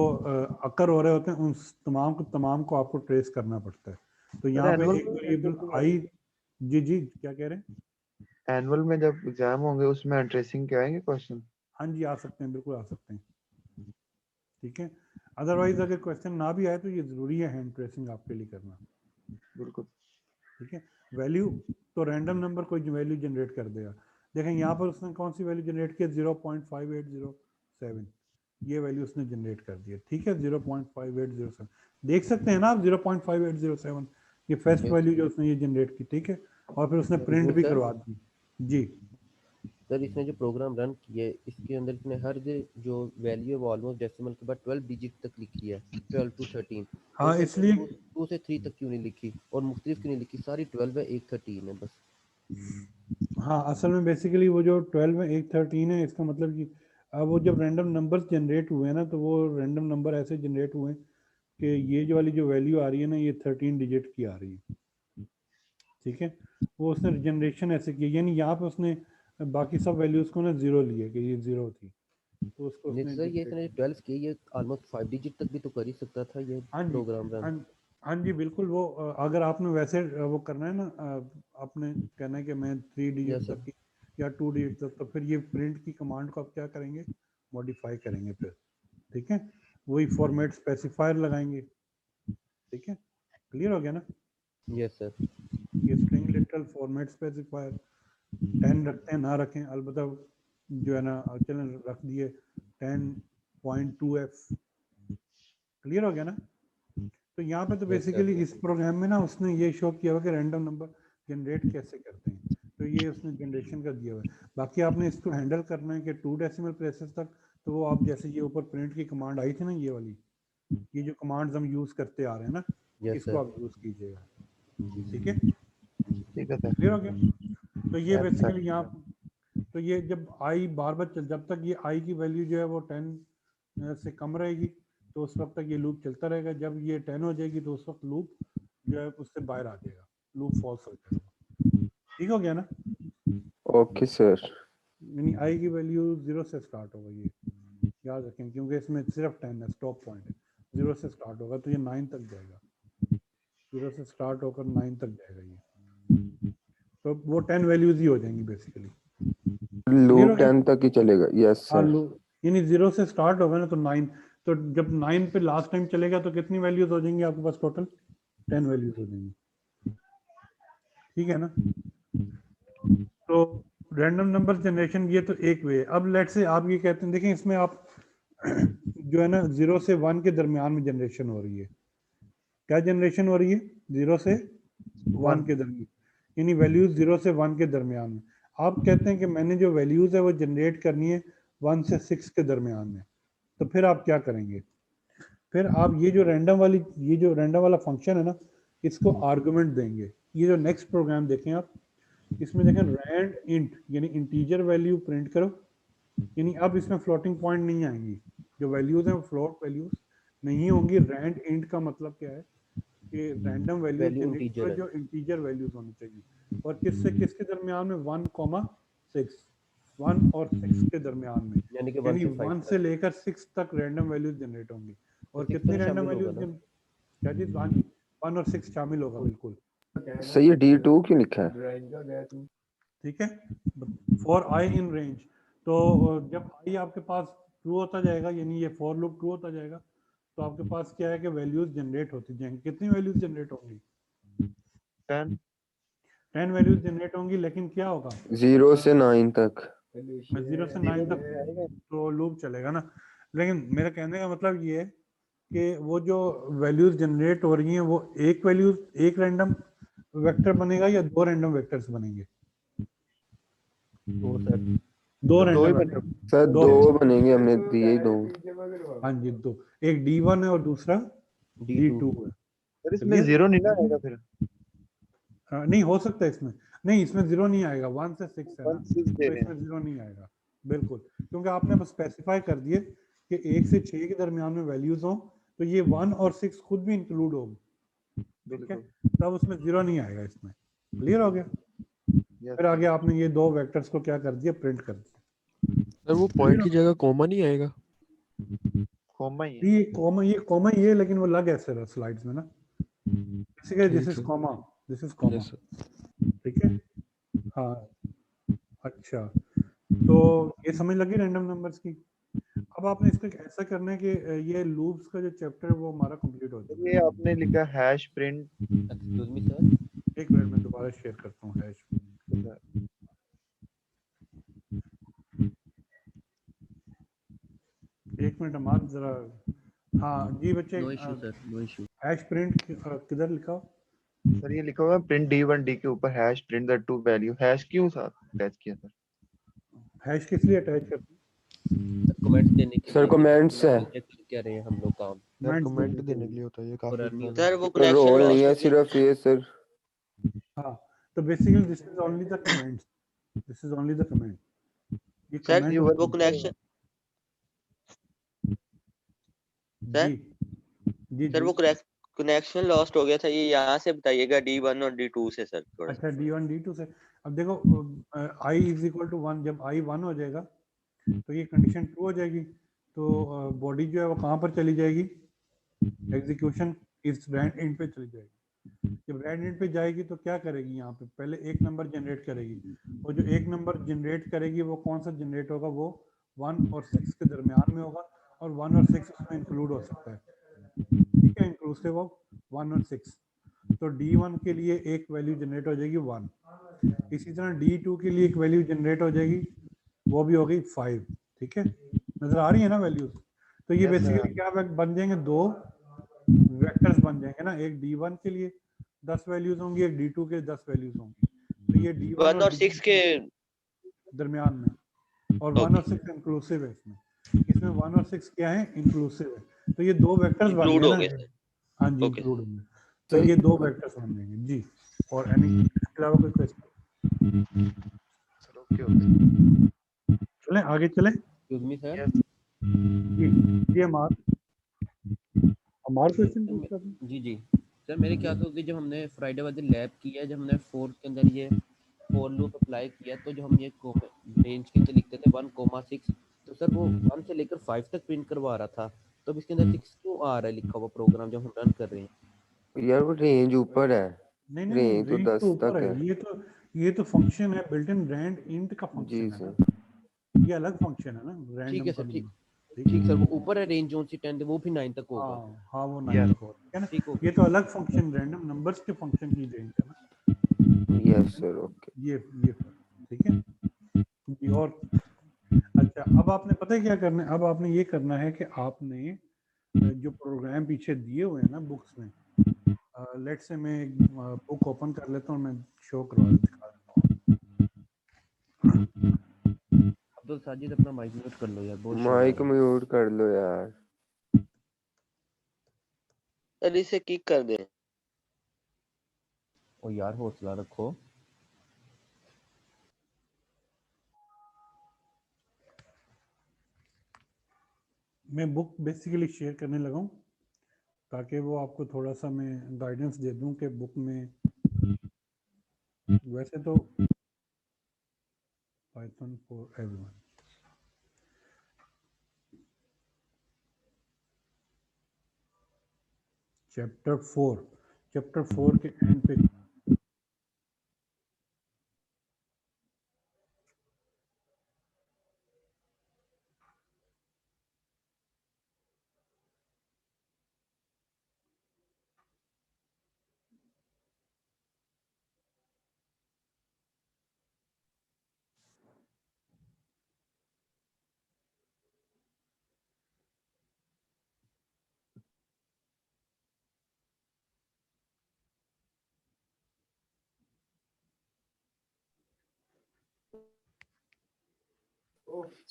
अकर हो रहे होते हैं उन तमाम को आपको ट्रेस करना पड़ता है। तो यहाँ पे एक वेरिएबल आई, जी क्या कह रहे हैं? एनुअल में जब एग्जाम होंगे उसमें ट्रेसिंग के आएंगे क्वेश्चन? हाँ जी, आ सकते हैं, बिल्कुल आ सकते हैं। ठीक है, अदरवाइज अगर क्वेश्चन ना भी आए तो ये जरूरी है हैंड ट्रेसिंग आपके लिए करना। बिल्कुल। ठीक है, वैल्यू तो रैंडम नंबर कोई वैल्यू जनरेट कर देगा। देखें यहाँ पर उसने कौन सी वैल्यू जनरेट की, 0.5807, ये वैल्यू उसने जनरेट कर दी है। ठीक है, 0.5807 देख सकते हैं ना आप, 0.5807 ये फर्स्ट वैल्यू जो उसने ये जनरेट की। ठीक है, और फिर उसने प्रिंट भी करवा दी। जी सर, इसने जो प्रोग्राम रन किया है इसके अंदर इसने हर जो वैल्यू है वो ऑलमोस्ट डेसिमल के बाद 12 डिजिट तक लिखी है, 12 to 13। हाँ, इसलिए 2 से 3 तक क्यों नहीं लिखी, और मुख्तलिफ क्यों नहीं लिखी, सारी 12 है, एक 13 है बस। हाँ, असल में बेसिकली वो जो 12 में एक 13 है, इसका मतलब कि अब वो जब रैंडम नंबर्स जनरेट हुए हैं ना, तो वो रैंडम नंबर ऐसे जनरेट हुए हैं कि ये जो वाली जो वैल्यू आ रही है ना, ये 13 डिजिट की आ रही है। ठीक है, वो उसने जनरेशन ऐसे की, यानी यहाँ पे उसने बाकी सब वैल्यूज को ना जीरो लिए कि ये जीरो थी, तो उसको नहीं उसने सर, ये इसने 12 की, ये ऑलमोस्ट 5 डिजिट तक भी तो कर ही सकता था ये हाँ जी, प्रोग्राम रन। हाँ जी बिल्कुल। वो अगर आपने वैसे वो करना है ना, आपने कहना है कि मैं 3 डिजिट Yes, sir. तक की या 2 डिजिट तक, तो फिर ये प्रिंट की कमांड को आप क्या करेंगे, मॉडिफाई करेंगे फिर। ठीक है, वही फॉर्मेट स्पेसिफायर लगाएंगे। ठीक है, क्लियर हो गया ना? Yes sir. ये स्ट्रिंग लिटरल फॉर्मेट स्पेसिफायर 10 रखते हैं ना रखें, अलबत्ता जो है ना चलें रख दिए 10.2f। क्लियर हो गया ना? तो यहाँ पे तो बेसिकली इस प्रोग्राम में ना उसने ये शो किया हुआ कि रैंडम नंबर जनरेट कैसे करते हैं, तो ये उसने जनरेशन का दिया हुआ है। बाकी आपने इसको हैंडल करना है कि 2 डेसिमल प्लेसेस तक, तो वो आप जैसे ये ऊपर प्रिंट की कमांड आई थी ना, ये वाली, ये जो कमांड्स हम यूज करते आ रहे हैं ना, इसको आप यूज कीजिएगा। ठीक है, ठीक है सर। क्लियर हो गया? तो ये बेसिकली यहाँ, तो ये जब आई बार बार जब तक ये आई की वैल्यू जो है वो 10 से कम रहेगी तो उस वक्त तक ये लूप चलता रहेगा। जब ये 10 हो जाएगी तो उस वक्त लूप जो है उससे बाहर आ जाएगा, लूप फॉल्स हो जाएगा। ठीक हो गया ना? Okay sir. यानी आई की वैल्यू 0 से स्टार्ट होगा, ये याद रखें, क्योंकि इसमें सिर्फ 10 है, स्टॉप पॉइंट है। 0 से स्टार्ट होगा तो ये 9 तक जाएगा, 0 से स्टार्ट होकर 9 तक जाएगा ये, तो वो 10 वैल्यूज ही हो जाएंगी बेसिकली। लूप 10 तक ही चलेगा? यस हाँ, सर। यानी 0 से स्टार्ट होगा ना तो 9, तो जब 9 पे लास्ट टाइम चलेगा तो कितनी वैल्यूज हो जाएंगी आपके पास टोटल? 10 वैल्यूज हो जाएंगी। ठीक है ना? तो रैंडम नंबर जनरेशन ये तो एक वे है। अब लेट से आप ये कहते हैं, देखें इसमें आप जो है ना 0 से 1 के दरमियान में जनरेशन हो रही है। क्या जनरेशन हो रही है? 0 से 1 के दरमियान, यानी वैल्यूज 0 से 1 के दरमियान में। आप कहते हैं कि मैंने जो वैल्यूज है वो जनरेट करनी है 1 से 6 के दरमियान में, तो फिर आप क्या करेंगे? फिर आप ये जो रैंडम वाला फंक्शन है ना, इसको आर्गुमेंट देंगे। ये जो नेक्स्ट प्रोग्राम देखें आप, इसमें देखें रैंड इंट यानी इंटीजर वैल्यू प्रिंट करो, यानी अब इसमें फ्लोटिंग पॉइंट नहीं आएंगी, जो वैल्यूज हैं वो फ्लोट वैल्यूज नहीं होंगी। रैंड इंट का मतलब क्या है कि रैंडम वैल्यू integer है। जो इंटीजर वैल्यूज होनी चाहिए, और किससे किसके दरमियान में? 1,6 1 और 6 के दरमियान में, यानी कि 1 यानी से 5 1 से लेकर 6 तक रैंडम वैल्यूज जनरेट होंगी। और तो कितनी कितना रैंडम शामिल वैल्यूज? होगा ना? क्या चीज? 1 और 6 शामिल होगा, बिल्कुल सही है, D2 क्यों लिखा है? ठीक है। फॉर आई इन रेंज, तो जब आई आपके पास ट्रू होता जाएगा, यानी ये फॉर लूप ट्रू होता जाएगा, तो आपके पास क्या है कि वैल्यूज जनरेट होती जाएंगी। कितनी वैल्यूज जनरेट होंगी? 10 वैल्यूज जनरेट होंगी, लेकिन क्या होगा? 0 से 9 तक। 0 से 9 तक तो लूप चलेगा ना। लेकिन मेरा कहने का मतलब ये है कि वो जो वैल्यूज जनरेट हो रही हैं वो एक रैंडम वेक्टर बनेगा या 2 रैंडम वेक्टर्स बनेंगे? तो सर 2 रैंडम वेक्टर। सर दो। 2 बनेंगे, हमने दिए ही 2। हाँ जी, 2, एक D1 है और दूसरा D2 है। सर इसमें 0 नहीं ना आएगा फिर? नहीं हो सकता है इसमें, नहीं इसमें 0 नहीं आएगा, 1 से 6 है ना, 1 6 तो दे रहे हैं। इसमें 0 नहीं आएगा बिल्कुल, क्योंकि आपने बस स्पेसिफाई कर दिए कि 1 से 6 के दरमियान में वैल्यूज हो, तो ये 1 और 6 खुद भी इंक्लूड होगी, ठीक है, तब उसमें 0 नहीं आएगा। इसमें क्लियर हो गया। फिर आगे आपने ये 2 वेक्टर्स को क्या कर दिया? प्रिंट कर दिया। सर वो पॉइंट की जगह कॉमा नहीं आएगा? कॉमा ही है। ये कॉमा ही है, लेकिन वो लग ऐसे रहा स्लाइड्स में ना, basically this is comma, this is comma, yes sir. ठीक है। हाँ अच्छा, तो ये समझ लगी रैंडम नंबर्स की। अब आपने इसको ऐसा करना है कि ये लूप्स का जो चैप्टर है वो हमारा कंप्लीट हो जाए। ये आपने लिखा hash print. Excuse me sir, एक मिनट में दोबारा शेयर करता हूँ हैश। एक मिनट हमारा जरा, हाँ जी बच्चे, no issue sir, no issue. Hash print किधर लिखा हो? सर ये लिखा हुआ है प्रिंट D1 D के ऊपर hash print the two value. Hash क्यों साथ अटैच किया सर? हैश किस लिए अटैच करते हैं? कमेंट्स देने के सर लिए कमेंट्स है। चेक कर रहे हैं हम लोग काम। यार कमेंट देने के लिए होता है ये और काफी। अर्निंग सर वो तो कनेक्शन रोल नहीं लॉस्ट है, हो गया। सिर्फ ये सर। हाँ, तो basically this is only the comments, this is only the comment. ये सर कमेंट वो कनेक्शन, जी जी सर वो कनेक्शन लॉस्ट हो गया था, ये यहाँ से बताइएगा D1 और D2 से सर थोड़ा सा। अच्छा D1 D2 से। अब देखो I इज इक्वल टू 1, जब I 1 हो जाएगा तो ये कंडीशन ट्रू हो जाएगी, तो बॉडी जो है वो कहाँ पर चली जाएगी? एग्जीक्यूशन इस रैंड इंट पे चली जाएगी। जब रैंड इंट पे जाएगी तो क्या करेगी? यहाँ पे पहले एक नंबर जनरेट करेगी, और जो एक नंबर जनरेट करेगी वो कौन सा जनरेट होगा? वो 1 और 6 के दरमियान में होगा, और 1 और 6 उसमें इंक्लूड हो सकता है, ठीक है, इंक्लूसिव ऑफ 1 और 6। तो D1 के लिए एक वैल्यू जनरेट हो जाएगी 1, इसी तरह D2 के लिए एक वैल्यू जनरेट हो जाएगी, वो भी हो गई 5, ठीक है, नजर आ रही है ना वैल्यूज? तो ये बेसिकली क्या बन जाएंगे? 2 वेक्टर्स बन जाएंगे ना, एक D1 के लिए 10 वैल्यूज होंगी, एक D2 के लिए 10 वैल्यूज होंगी, तो ये D1 1 और 6 के दरमियान में, और 1 और 6 इंक्लूसिव है इसमें 1 और 6 क्या है? इंक्लूसिव है, तो ये 2 वेक्टर्स बन इंक्लूड गए हो ना। गए सर। हाँ जी, Okay. इंक्लूड होंगे, तो ये 2 वेक्टर्स बन जाएंगे जी। और एनी इसके अलावा कोई क्वेश्चन? Sir okay okay. चलें आगे चलें। Excuse me sir. जी जी, हमारे क्वेश्चन पूछ रहे थे। जी जी सर, मेरे ख्याल से होगी जब हमने फ्राइडे वाले लैब किया, जब हमने फोर के अंदर ये फोर लूप अप्लाई किया, तो जो हम ये रेंज के अंदर लिखते थे 1,6, तो सर वो 1 से लेकर 5 तक प्रिंट करवा रहा था, तो अब इसके अंदर 6 क्यों आ रहा है लिखा हुआ प्रोग्राम जब हम रन कर रहे हैं? यार वो रेंज ऊपर है। नहीं रेंज तो रेंज 10 तो ऊपर तक है, है। ये तो फंक्शन है, बिल्ट इन रैंड इंट का जी फंक्शन है सर। ना, ये अलग फंक्शन है ना ठीक रैंडम है का सर, नहीं। ठीक सर, वो ऊपर है रेंज जोन सी 10 वो भी 9 तक होगा। हाँ हाँ, वो 9 तक होगा, ठीक है ना, ठीक हो ये तो अलग फंक्शन रैंडम नंबर्स के फंक्शन की रेंज है ना, यस सर ओके। ये ठीक है। होगी। और अच्छा, अब आपने पता है क्या करना है, अब आपने ये करना है कि आपने जो प्रोग्राम पीछे दिए हुए हैं ना बुक्स में, लेट्स से मैं एक बुक ओपन कर लेता हूँ, मैं शो करवा दिखा देता हूँ। अब्दुल साजिद अपना माइक म्यूट कर लो यार, बहुत शोर आ माइक रहा है। म्यूट कर लो यार। सर इसे किक कर दें। ओ यार हौसला रखो। मैं बुक बेसिकली शेयर करने लगा हूँ ताकि वो आपको थोड़ा सा मैं गाइडेंस दे दूं कि बुक में वैसे तो पाइथन फॉर एवरीवन, चैप्टर 4 के एंड पे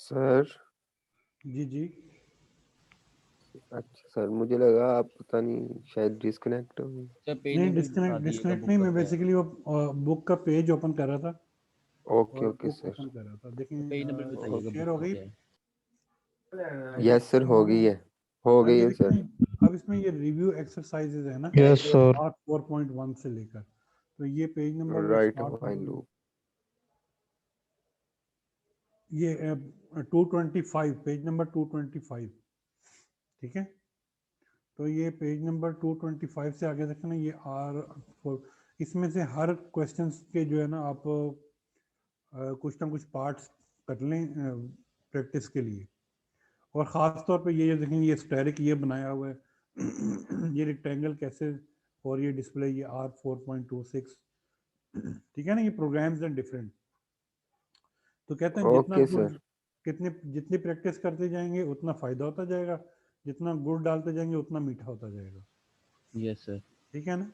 सर जी जी अच्छा सर, मुझे लगा आप पता नहीं शायद डिस्कनेक्ट हो गए। सर पेज नहीं, नंबर बता दिएगा डिस्कनेक्ट बुक नहीं, का मैं क्या है। बेसिकली वो बुक का पेज ओपन कर रहा था ओके और ओके बुक सर। ओपन कर रहा था। पेज नंबर देखें बताइएगा शेयर बुक हो का गई। क्या है। यस सर, हो गई है, हो अब गई ये है सर। देखें, अब इसमें ये रिव्यू एक्सरसाइजेज है ना, यस सर। पार्ट 4.1 से लेकर, तो ये page number right start while loop. ये 225, पेज नंबर 225, ठीक है। तो ये पेज नंबर 225 से आगे देखें ना, ये इसमें से हर क्वेश्चंस के जो है ना आप कुछ ना कुछ पार्ट्स कर लें प्रैक्टिस के लिए। और ख़ास तौर पे ये जो देखें, ये स्टेरिक ये बनाया हुआ है ये रेक्टेंगल कैसे, और ये डिस्प्ले ये R4.26, ठीक है ना, ये प्रोग्राम्स एंड डिफरेंट। तो कहते हैं जितना ओके गुड़ सर। जितनी प्रैक्टिस करते जाएंगे उतना फ़ायदा होता जाएगा, जितना गुड़ डालते जाएंगे उतना मीठा होता जाएगा। Yes sir. ठीक है ना,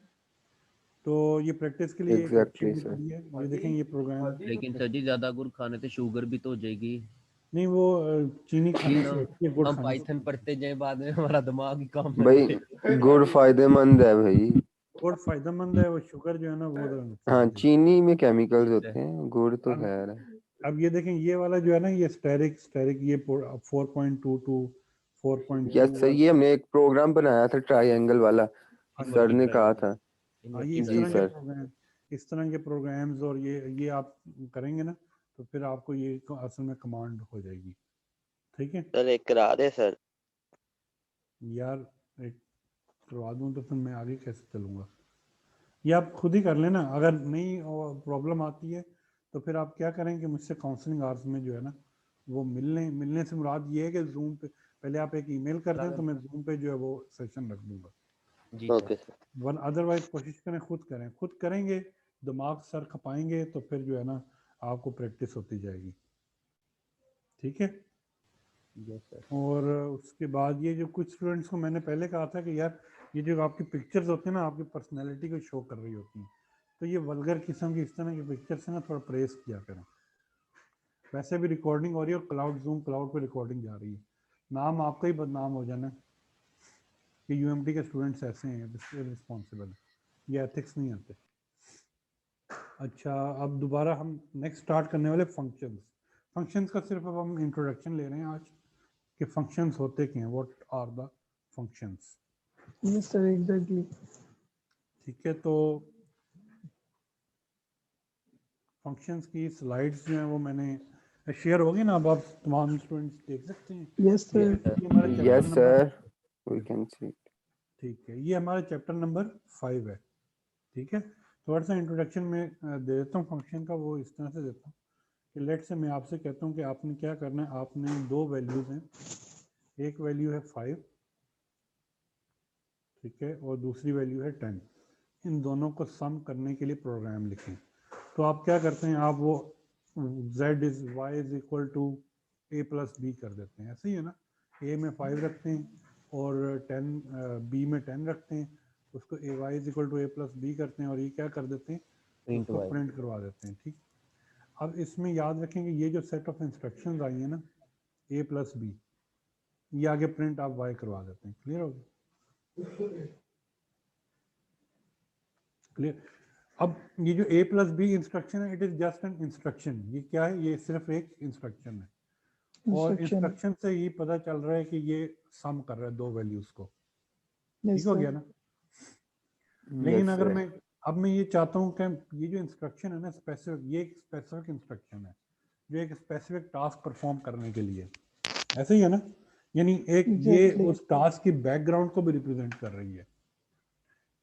तो ये प्रैक्टिस के लिए एक अच्छी एग्जैक्टली बुक सर। भी है। ये देखें ये प्रोग्राम, लेकिन सर जी ज्यादा गुड़ खाने से शुगर भी तो हो जाएगी। नहीं वो चीनी खाने से हम होती है, गुड़ हम खाने से पाइथन नहीं। पढ़ते जाए बाद में हमारा दिमाग ही काम ना भाई करे। गुड़ फायदेमंद है भाई। गुड़ फायदेमंद है, वो शुगर जो है ना वो हाँ, नुकसान देगी। चीनी में केमिकल्स यस होते सर। हैं, गुड़ तो अब खैर है। अब ये देखें, ये वाला जो है ना, ये स्टेरिक ये 4.22 यस 4.2 सर, और ये हमने एक प्रोग्राम बनाया था ट्रायंगल वाला, हाँ सर जी, ने कहा ट्रायंगल। था। हाँ, ये इन्वर्टेड इस जी तरह के ट्रायंगल। सर। प्रोग्राम, इस तरह के प्रोग्राम्स, और ये आप करेंगे ना तो फिर आपको ये असल में कमांड हो जाएगी। ठीक है सर एक करा दे सर। यार, एक करवा दूं तो फिर मैं आगे कैसे चलूँगा। ये आप खुद ही कर लेना, अगर नहीं प्रॉब्लम आती है तो फिर आप क्या करें कि मुझसे काउंसलिंग आवर्स में जो है ना वो मिलने से मुराद ये है कि जूम पे पहले आप एक ईमेल कर दें तो मैं जूम पे जो है वो सेशन रख दूंगा। जी sir. Okay sir. One otherwise कोशिश करें खुद करेंगे, दिमाग सर खपाएंगे तो फिर जो है ना आपको प्रैक्टिस होती जाएगी। ठीक है। Yes sir. और उसके बाद ये जो कुछ स्टूडेंट्स को मैंने पहले कहा था कि यार ये जो आपकी पिक्चर्स होती हैं ना आपकी पर्सनैलिटी को शो कर रही होती हैं, तो ये वल्गर किस्म की इस तरह की पिक्चर से ना थोड़ा प्रेस किया करें। वैसे भी रिकॉर्डिंग हो रही है और क्लाउड पे रिकॉर्डिंग जा रही है, नाम आपका ही बदनाम हो जाना कि यूएमटी के स्टूडेंट्स ऐसे हैं, रिस्पॉन्सिबल, ये एथिक्स नहीं आते। अच्छा, अब दोबारा हम नेक्स्ट स्टार्ट करने वाले फंक्शंस का सिर्फ अब हम इंट्रोडक्शन ले रहे हैं आज कि फंक्शंस होते क्या हैं, what are the functions. Yes sir, exactly. ठीक है, तो फंक्शंस की स्लाइड्स जो हैं वो मैंने शेयर होगी ना, अब आप तमाम स्टूडेंट्स देख सकते हैं। यस ये सर। ये हमारा chapter yes number, sir, we can see. ठीक है, ये हमारा चैप्टर नंबर 5 है। ठीक है, थोड़ा सा इंट्रोडक्शन में दे देता हूँ फंक्शन का, वो इस तरह से देता हूँ कि लेट से मैं आपसे कहता हूँ कि आपने क्या करना है, आपने दो वैल्यूज़ हैं, एक वैल्यू है 5, ठीक है, और दूसरी वैल्यू है 10। इन दोनों को सम करने के लिए प्रोग्राम लिखें। तो आप क्या करते हैं, आप वो z is y is equal to a plus b कर देते हैं, ऐसे ही है ना। a में 5 रखते हैं और 10 b में 10 रखते हैं, उसको a y is equal to a plus b करते हैं और ये क्या कर देते हैं, प्रिंट उसको वाई प्रिंट करवा देते हैं। ठीक, अब इसमें याद रखेंगे ये जो सेट ऑफ इंस्ट्रक्शंस आई है ना a प्लस b, ये आगे प्रिंट आप y करवा देते हैं। क्लियर हो गया? क्लियर। अब ये जो a प्लस बी इंस्ट्रक्शन है, it is just an instruction. ये क्या है, ये सिर्फ एक इंस्ट्रक्शन है और इंस्ट्रक्शन। इंस्ट्रक्शन से ये पता चल रहा है कि ये सम कर रहा है दो वैल्यूज को। यस ठीक हो सर। गया ना। लेकिन Yes, अगर sir. मैं अब मैं ये चाहता हूँ कि ये जो इंस्ट्रक्शन है ना स्पेसिफिक, ये एक स्पेसिफिक इंस्ट्रक्शन है जो एक स्पेसिफिक टास्क परफॉर्म करने के लिए, ऐसे ही है ना। यानी एक ये Exactly. उस टास्क की बैकग्राउंड को भी रिप्रेजेंट कर रही है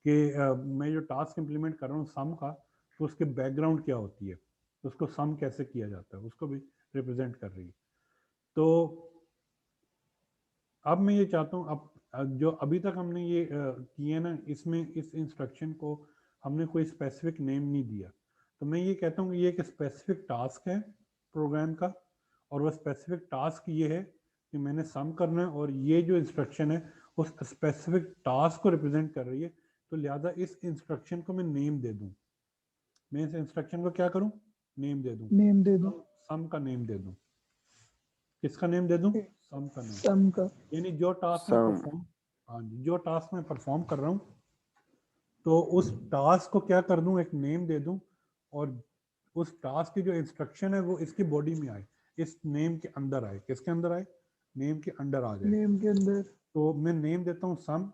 कि मैं जो टास्क इंप्लीमेंट कर रहा हूँ सम का, तो उसके बैकग्राउंड क्या होती है, तो उसको सम कैसे किया जाता है, उसको भी रिप्रेजेंट कर रही है। तो अब मैं ये चाहता हूँ, अब जो अभी तक हमने ये किया ना, इसमें इस इंस्ट्रक्शन को हमने कोई स्पेसिफिक नेम नहीं दिया, तो मैं ये कहता हूँ कि ये एक स्पेसिफिक टास्क है प्रोग्राम का, और वह स्पेसिफिक टास्क ये है कि मैंने सम करना है, और ये जो इंस्ट्रक्शन है उस स्पेसिफिक टास्क को रिप्रेजेंट कर रही है। तो लिहाजा इस इंस्ट्रक्शन को मैं नेम दे दूं, मैं इस इंस्ट्रक्शन को क्या करूं, नेम दे दूं, नेम दे दो। सम का नेम दे दूं। किसका नेम दे दूं, सम का नेम। सम का। यानी जो टास्क मैं Sum. परफॉर्म, हाँ जी, जो टास्क मैं परफॉर्म कर रहा हूं, तो उस टास्क को क्या कर दूं, एक नेम दे दूं, और उस टास्क की जो इंस्ट्रक्शन है वो इसकी बॉडी में आए, इस नेम के अंदर आए। किसके अंदर आए, नेम के अंदर आ जाए। नेम के अंदर। तो मैं नेम देता हूँ सम,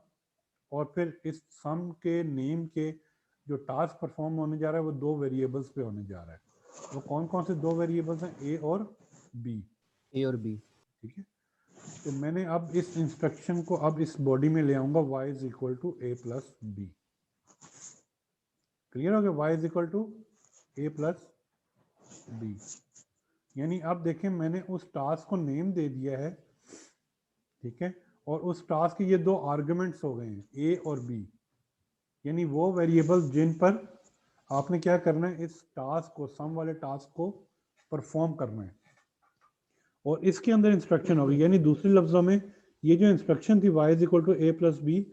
और फिर इस सम के नेम के जो टास्क परफॉर्म होने जा रहा है वो दो वेरिएबल्स पे होने जा रहा है। वो कौन कौन से दो वेरिएबल्स हैं, ए और बी। ए और बी। ठीक है, तो मैंने अब इस इंस्ट्रक्शन को अब इस बॉडी में ले आऊंगा, y is equal to A plus B. Clear हो गया, y is equal to A plus B. यानी अब देखें मैंने उस टास्क को नेम दे दिया है, ठीक है, और उस टास्क के ये दो आर्गुमेंट्स हो गए हैं, ए और बी, यानी वो वेरिएबल्स जिन पर आपने क्या करना है, इस टास्क को, सम वाले टास्क को परफॉर्म करना है, और इसके अंदर इंस्ट्रक्शन होगी। यानी दूसरे लफ्जों में ये जो इंस्ट्रक्शन थी y is equal to A plus B,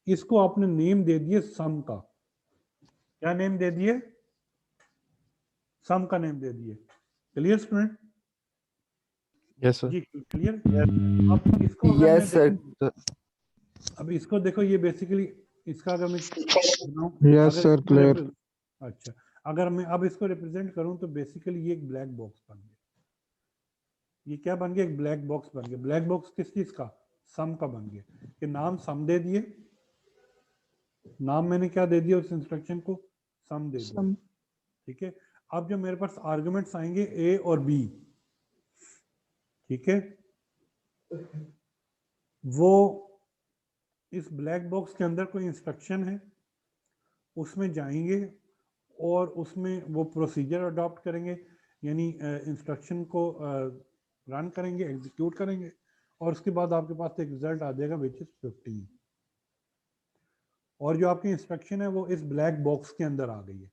इसको आपने नेम दे दिए सम का। क्या नेम दे दिए, सम का नेम दे दिए। Clear student? Yes sir. जी क्लियर। अब इसको अगर Yes, मैं sir. देखूं, अब इसको देखो, ये बेसिकली इसका अगर मैं बनाऊं, यस अगर सर, इसको क्लियर। अच्छा, अगर मैं अब इसको रिप्रेजेंट करूं तो बेसिकली ये एक ब्लैक बॉक्स बन गया। ये क्या बन गया, एक ब्लैक बॉक्स बन गया। ब्लैक बॉक्स किस चीज का, सम का बन गया। कि नाम सम दे दिए, नाम मैंने क्या दे दिया उस इंस्ट्रक्शन को, सम दे दिया। सम। ठीक है, अब जो मेरे पास आर्गुमेंट्स आएंगे ए और बी, ठीक है, वो इस ब्लैक बॉक्स के अंदर कोई इंस्ट्रक्शन है उसमें जाएंगे और उसमें वो प्रोसीजर अडॉप्ट करेंगे, यानी इंस्ट्रक्शन को रन करेंगे, एग्जीक्यूट करेंगे, और उसके बाद आपके पास एक रिजल्ट आ जाएगा विच इज 15। और जो आपकी इंस्ट्रक्शन है वो इस ब्लैक बॉक्स के अंदर आ गई है,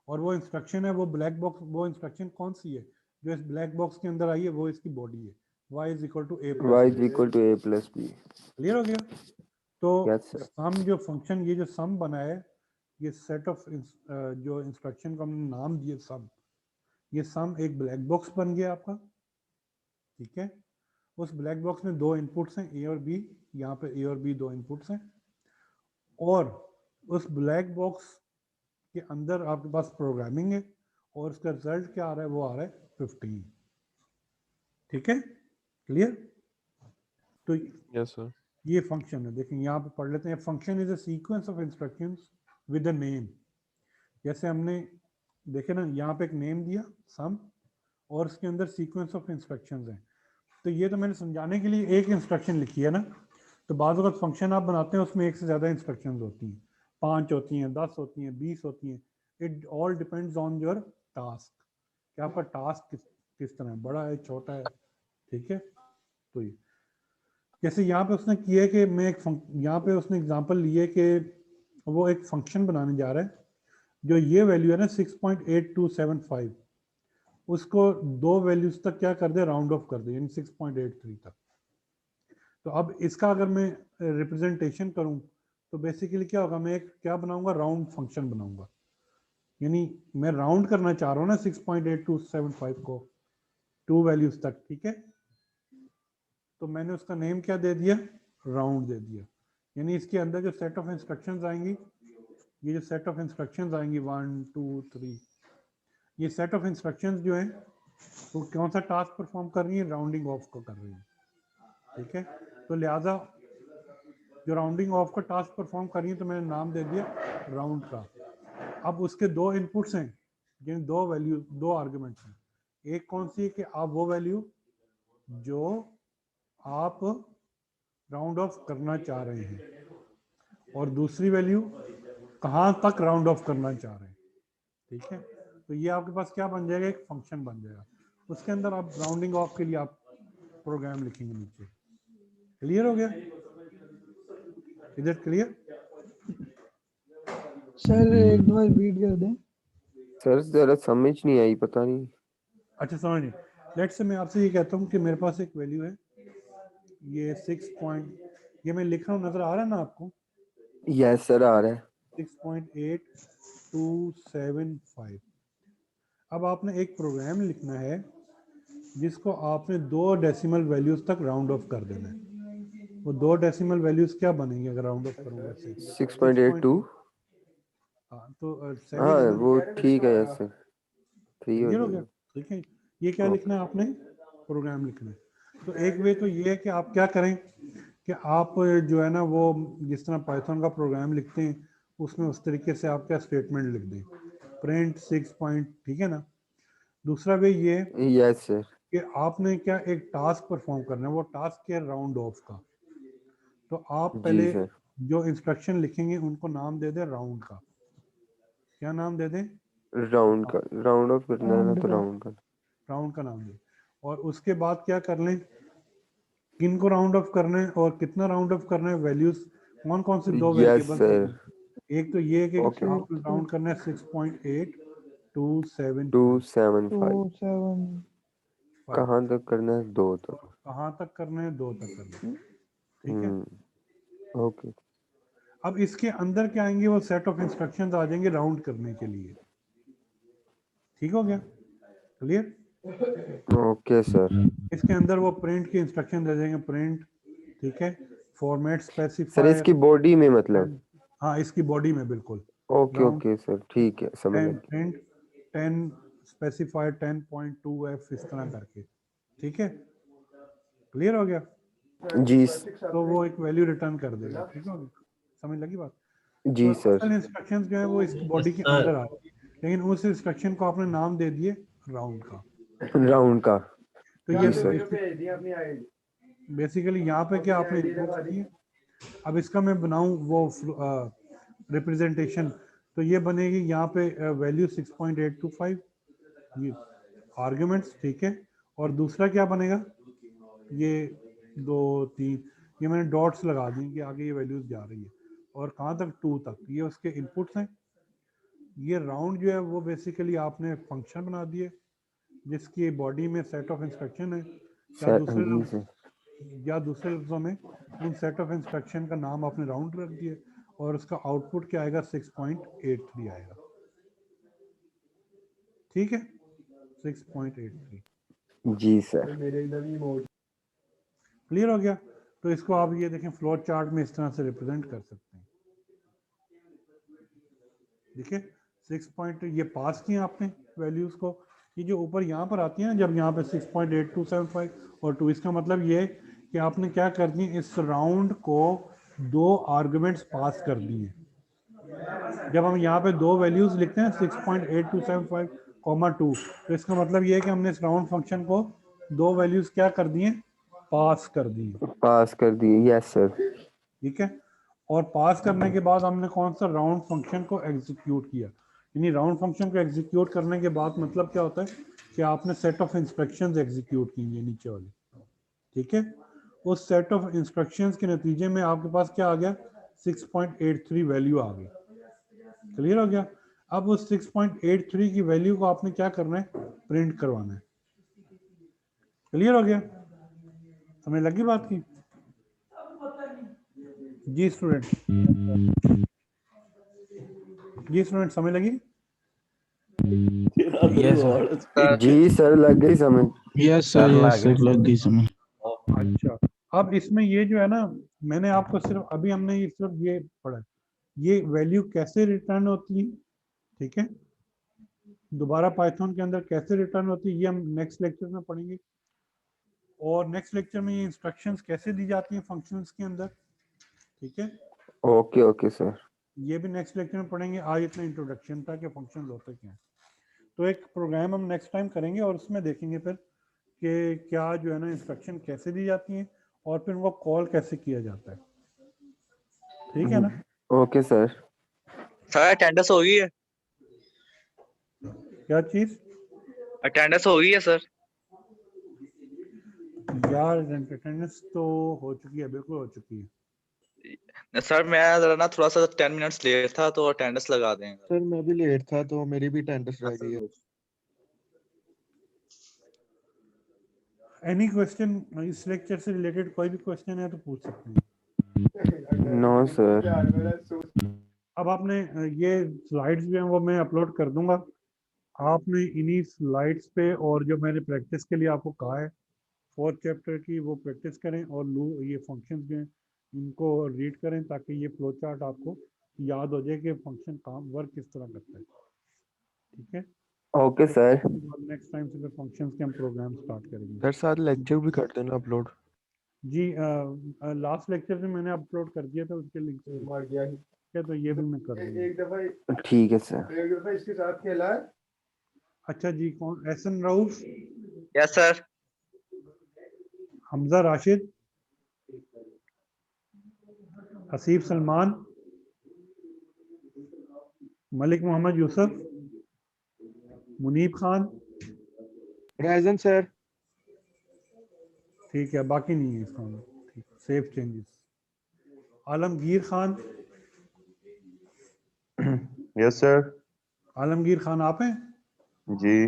और वो इंस्ट्रक्शन है, वो ब्लैक बॉक्स, वो इंस्ट्रक्शन कौन सी है जो इस ब्लैक बॉक्स के अंदर आई है, वो इसकी बॉडी है, y is equal to A Y plus is equal to A plus B. क्लियर हो गया। तो Yes, sir. सम जो फंक्शन, ये जो सम बना है, ये सेट ऑफ जो इंस्ट्रक्शन को हमने नाम दिए सम, ये सम एक ब्लैक बॉक्स बन गया आपका। ठीक है, उस ब्लैक बॉक्स में दो इनपुट्स हैं, ए और बी। यहाँ पे ए और बी दो इनपुट्स हैं, और उस ब्लैक बॉक्स के अंदर आपके पास प्रोग्रामिंग है, और उसका रिजल्ट क्या आ रहा है, वो आ रहा है 15। ठीक है, क्लियर। तो यस सर। ये फंक्शन है, देखें यहाँ पे पढ़ लेते हैं। Function is a sequence of instructions with a name. जैसे हमने देखे ना, यहाँ पे एक नेम दिया सम, और उसके अंदर सीक्वेंस ऑफ इंस्ट्रक्शंस हैं। तो ये तो मैंने समझाने के लिए एक इंस्ट्रक्शन लिखी है ना। तो बाज़ वक़्त फंक्शन आप बनाते हैं उसमें एक से ज़्यादा इंस्ट्रक्शंस होती हैं, 5 होती हैं, 10 होती हैं, 20 होती हैं। It all depends on your task, कि आपका टास्क किस तरह है, बड़ा है, छोटा है। ठीक है, तो ये जैसे यहाँ पे उसने किया है कि मैं एक यहाँ पे उसने एग्जांपल लिए कि वो एक फंक्शन बनाने जा रहा है, जो ये वैल्यू है ना 6.8275, उसको दो वैल्यूज तक क्या कर दे, राउंड ऑफ कर दे, यानी 6.83 तक। तो अब इसका अगर मैं रिप्रेजेंटेशन करूं तो बेसिकली क्या होगा, मैं एक क्या बनाऊंगा, राउंड फंक्शन बनाऊंगा, यानी मैं राउंड करना चाह रहा हूँ ना 6.8275 को टू वैल्यूज तक, ठीक है। तो मैंने उसका नेम क्या दे दिया, राउंड दे दिया। यानी इसके अंदर जो सेट ऑफ इंस्ट्रक्शंस आएंगी, ये जो सेट ऑफ इंस्ट्रक्शंस आएंगी 1 2 3, ये सेट ऑफ इंस्ट्रक्शंस जो हैं वो कौन सा टास्क परफॉर्म कर रही है, राउंडिंग ऑफ को कर रही है, ठीक है। तो लिहाजा जो राउंडिंग ऑफ का टास्क परफॉर्म कर रही है तो मैंने नाम दे दिया राउंड का। अब उसके दो इनपुट्स हैं, जिन दो वैल्यू, दो आर्गुमेंट्स हैं। एक कौन सी है कि आप वो वैल्यू जो आप राउंड ऑफ करना चाह रहे हैं, और दूसरी वैल्यू कहाँ तक राउंड ऑफ करना चाह रहे हैं, ठीक है। तो ये आपके पास क्या बन जाएगा, एक फंक्शन बन जाएगा। उसके अंदर आप राउंडिंग ऑफ के लिए आप प्रोग्राम लिखेंगे नीचे। क्लियर हो गया, इधर क्लियर? सर एक बार रिपीट कर दें। सर जरा समझ नहीं आई, पता नहीं। अच्छा समझ नहीं। लेट्स से मैं आपसे ये कहता हूँ कि मेरे पास एक वैल्यू है, ये 6 पॉइंट, ये मैं लिख रहा हूँ, नजर आ रहा है ना आपको, यस सर आ रहा है। 6.8275। अब आपने एक प्रोग्राम लिखना है जिसको आपने दो डेसिमल वैल्यूज तक राउंड ऑफ कर देना है। वो दो डेसिमल वैल्यूज क्या बनेंगे अगर राउंड ऑफ करूंगा से? 6.82। हाँ तो सही हाँ है ना? वो ठीक है यस सर, 3 हो क्लियर हो गया, जाएगा। ठीक है। ये क्या लिखना है आपने, प्रोग्राम लिखना है। तो एक वे तो ये है कि आप क्या करें कि आप जो है ना वो जिस तरह पाइथन का प्रोग्राम लिखते हैं उसमें उस तरीके से आप क्या स्टेटमेंट लिख दें, प्रिंट 6 पॉइंट, ठीक है ना। दूसरा वे ये यस सर। कि आपने क्या एक टास्क परफॉर्म करना है, वो टास्क है राउंड ऑफ का। तो आप जी पहले सर। जो इंस्ट्रक्शन लिखेंगे उनको नाम दे दें राउंड का। क्या नाम दे दें? राउंड का, राउंड ऑफ करना है ना राउंड तो का। राउंड का। राउंड का नाम दें। और उसके बाद क्या कर लें, किन को राउंड ऑफ करना है और कितना राउंड ऑफ करना है, वैल्यूज कौन कौन से दो यस वेरिएबल। सर। एक तो ये है कि ओके। आप राउंड करना है 6.8275। 275। 27 कहाँ तक करना है, 2 तक। कहाँ तक करना है, 2 तक करना है, ठीक है। ओके। अब इसके अंदर क्या आएंगे, वो सेट ऑफ इंस्ट्रक्शंस आ जाएंगे राउंड करने के लिए। ठीक हो गया, क्लियर? Okay sir. इसके अंदर वो प्रिंट की इंस्ट्रक्शन दे देंगे, प्रिंट, ठीक है, फॉर्मेट सर स्पेसिफायर। इसकी बॉडी में मतलब। हाँ इसकी बॉडी में बिल्कुल। ओके ओके सर, ठीक है समझ लग गया। प्रिंट 10 स्पेसिफायर 10.2f इस तरह करके, ठीक है, क्लियर हो गया। जी तो वो एक वैल्यू रिटर्न कर देगा, ठीक हो गया, समझ लगी बात? जी तो सर। असल इंस्ट्रक्शंस जो है वो इस बॉडी के अंदर आ रहे हैं, लेकिन उस इंस्ट्रक्शन को आपने नाम दे दिए राउंड का। राउंड का। तो ये जी सर। बेसिकली यहाँ पे क्या आपने इनपुट्स दिए। अब इसका मैं बनाऊं वो रिप्रेजेंटेशन, तो ये बनेगी यहाँ पे वैल्यू 6.825 ये आर्ग्यूमेंट्स, ठीक है। और दूसरा क्या बनेगा, ये 2 3 ये मैंने डॉट्स लगा दी कि आगे ये वैल्यूज जा रही है, और कहाँ तक 2 तक, ये उसके इनपुट्स हैं। ये राउंड जो है वो बेसिकली आपने फंक्शन बना दिए जिसकी बॉडी में सेट ऑफ इंस्ट्रक्शन है, जी सर। या दूसरे लफ्जों में उन सेट ऑफ इंस्ट्रक्शन का नाम आपने राउंड रख दिया, और उसका आउटपुट क्या आएगा, 6.83 आएगा, ठीक है, 6.83। जी सर। क्लियर हो गया। तो इसको आप ये देखें फ्लोर चार्ट में इस तरह से रिप्रेजेंट कर सकते हैं। देखिए 6 पॉइंट ये पास किए आपने वैल्यूज को, ये जो ऊपर यहाँ पर आती है ना, जब यहाँ पे 6.8275 और 2, इसका मतलब ये है कि आपने क्या कर दिए, इस राउंड को 2 आर्गुमेंट्स पास कर दिए। जब हम यहाँ पे 2 वैल्यूज लिखते हैं 6.8275, 2, तो इसका मतलब ये है कि हमने इस राउंड फंक्शन को 2 वैल्यूज क्या कर दिए, पास कर दिए। पास कर दिए, यस सर। ठीक है, और पास करने के बाद हमने कौन सा राउंड फंक्शन को एग्जीक्यूट किया। यानी राउंड फंक्शन को एग्जीक्यूट करने के बाद मतलब क्या होता है कि आपने सेट ऑफ इंस्ट्रक्शंस एग्जीक्यूट किए नीचे वाले, ठीक है। उस सेट ऑफ इंस्ट्रक्शंस के नतीजे में आपके पास क्या आ गया, 6.83 वैल्यू आ गई। क्लियर हो गया। अब उस 6.83 की वैल्यू को आपने क्या करना है, प्रिंट करवाना है। क्लियर हो गया, समझ लगी बात की? जी स्टूडेंट, जी स्टूडेंट समझ लगी? जी सर, लग गई समझ। यस सर लग गई समझ। अच्छा, अब इसमें ये जो है ना, मैंने आपको सिर्फ अभी हमने ये सिर्फ ये पढ़ा, ये वैल्यू कैसे रिटर्न होती है, ठीक है, दोबारा पाइथन के अंदर कैसे रिटर्न होती है, ये हम नेक्स्ट लेक्चर में पढ़ेंगे। और नेक्स्ट लेक्चर में ये इंस्ट्रक्शंस कैसे दी जाती हैं फंक्शंस के अंदर, ठीक है, ओके ओके सर। ये भी नेक्स्ट लेक्चर में पढ़ेंगे। आज इतना इंट्रोडक्शन था कि फंक्शंस होते क्या हैं। तो एक प्रोग्राम हम नेक्स्ट टाइम करेंगे और उसमें देखेंगे फिर कि क्या जो है ना इंस्ट्रक्शन कैसे दी जाती हैं और फिर वो कॉल कैसे किया जाता है, ठीक है ना? Okay sir. सर अटेंडेंस हो गई है? क्या चीज? अटेंडेंस हो गई है सर? यार अटेंडेंस तो हो चुकी है, बिल्कुल हो चुकी है। सर मैं जरा ना थोड़ा सा 10 मिनट्स लेट था तो अटेंडेंस लगा देंगे। सर मैं भी लेट था तो मेरी भी अटेंडेंस रह गई है। एनी क्वेश्चन इस लेक्चर से रिलेटेड, कोई भी क्वेश्चन है तो पूछ सकते हैं। No sir. अब आपने ये स्लाइड्स जो हैं वो मैं अपलोड कर दूंगा, आपने इन्हीं स्लाइड्स पे और जो मैंने प्रैक्टिस के लिए आपको कहा है 4th चैप्टर की वो प्रैक्टिस करें और ये फंक्शंस जो हैं इनको रीड करें ताकि ये फ्लो चार्ट आपको याद हो जाए कि फंक्शन काम वर्क किस तरह करता है, ठीक है? Okay sir. नेक्स्ट टाइम से फिर फंक्शंस के हम प्रोग्राम स्टार्ट करेंगे। सर साथ लेक्चर भी कर देना अपलोड। जी लास्ट लेक्चर से मैंने अपलोड कर दिया था उसके लिंक से, तो ये भी मैं कर दूंगा। ठीक है सर। एक दफा इसके साथ खेला है। अच्छा जी, कौन? Ehsan Rauf, yes sir. Hamza Rashid, Haseeb Salman, Malik Mohammad Yusuf, Muneeb Khan, present sir. ठीक है, बाकी नहीं है इसका मतलब, ठीक, save changes. Alamgir Khan, yes sir. Alamgir Khan आप हैं? जी।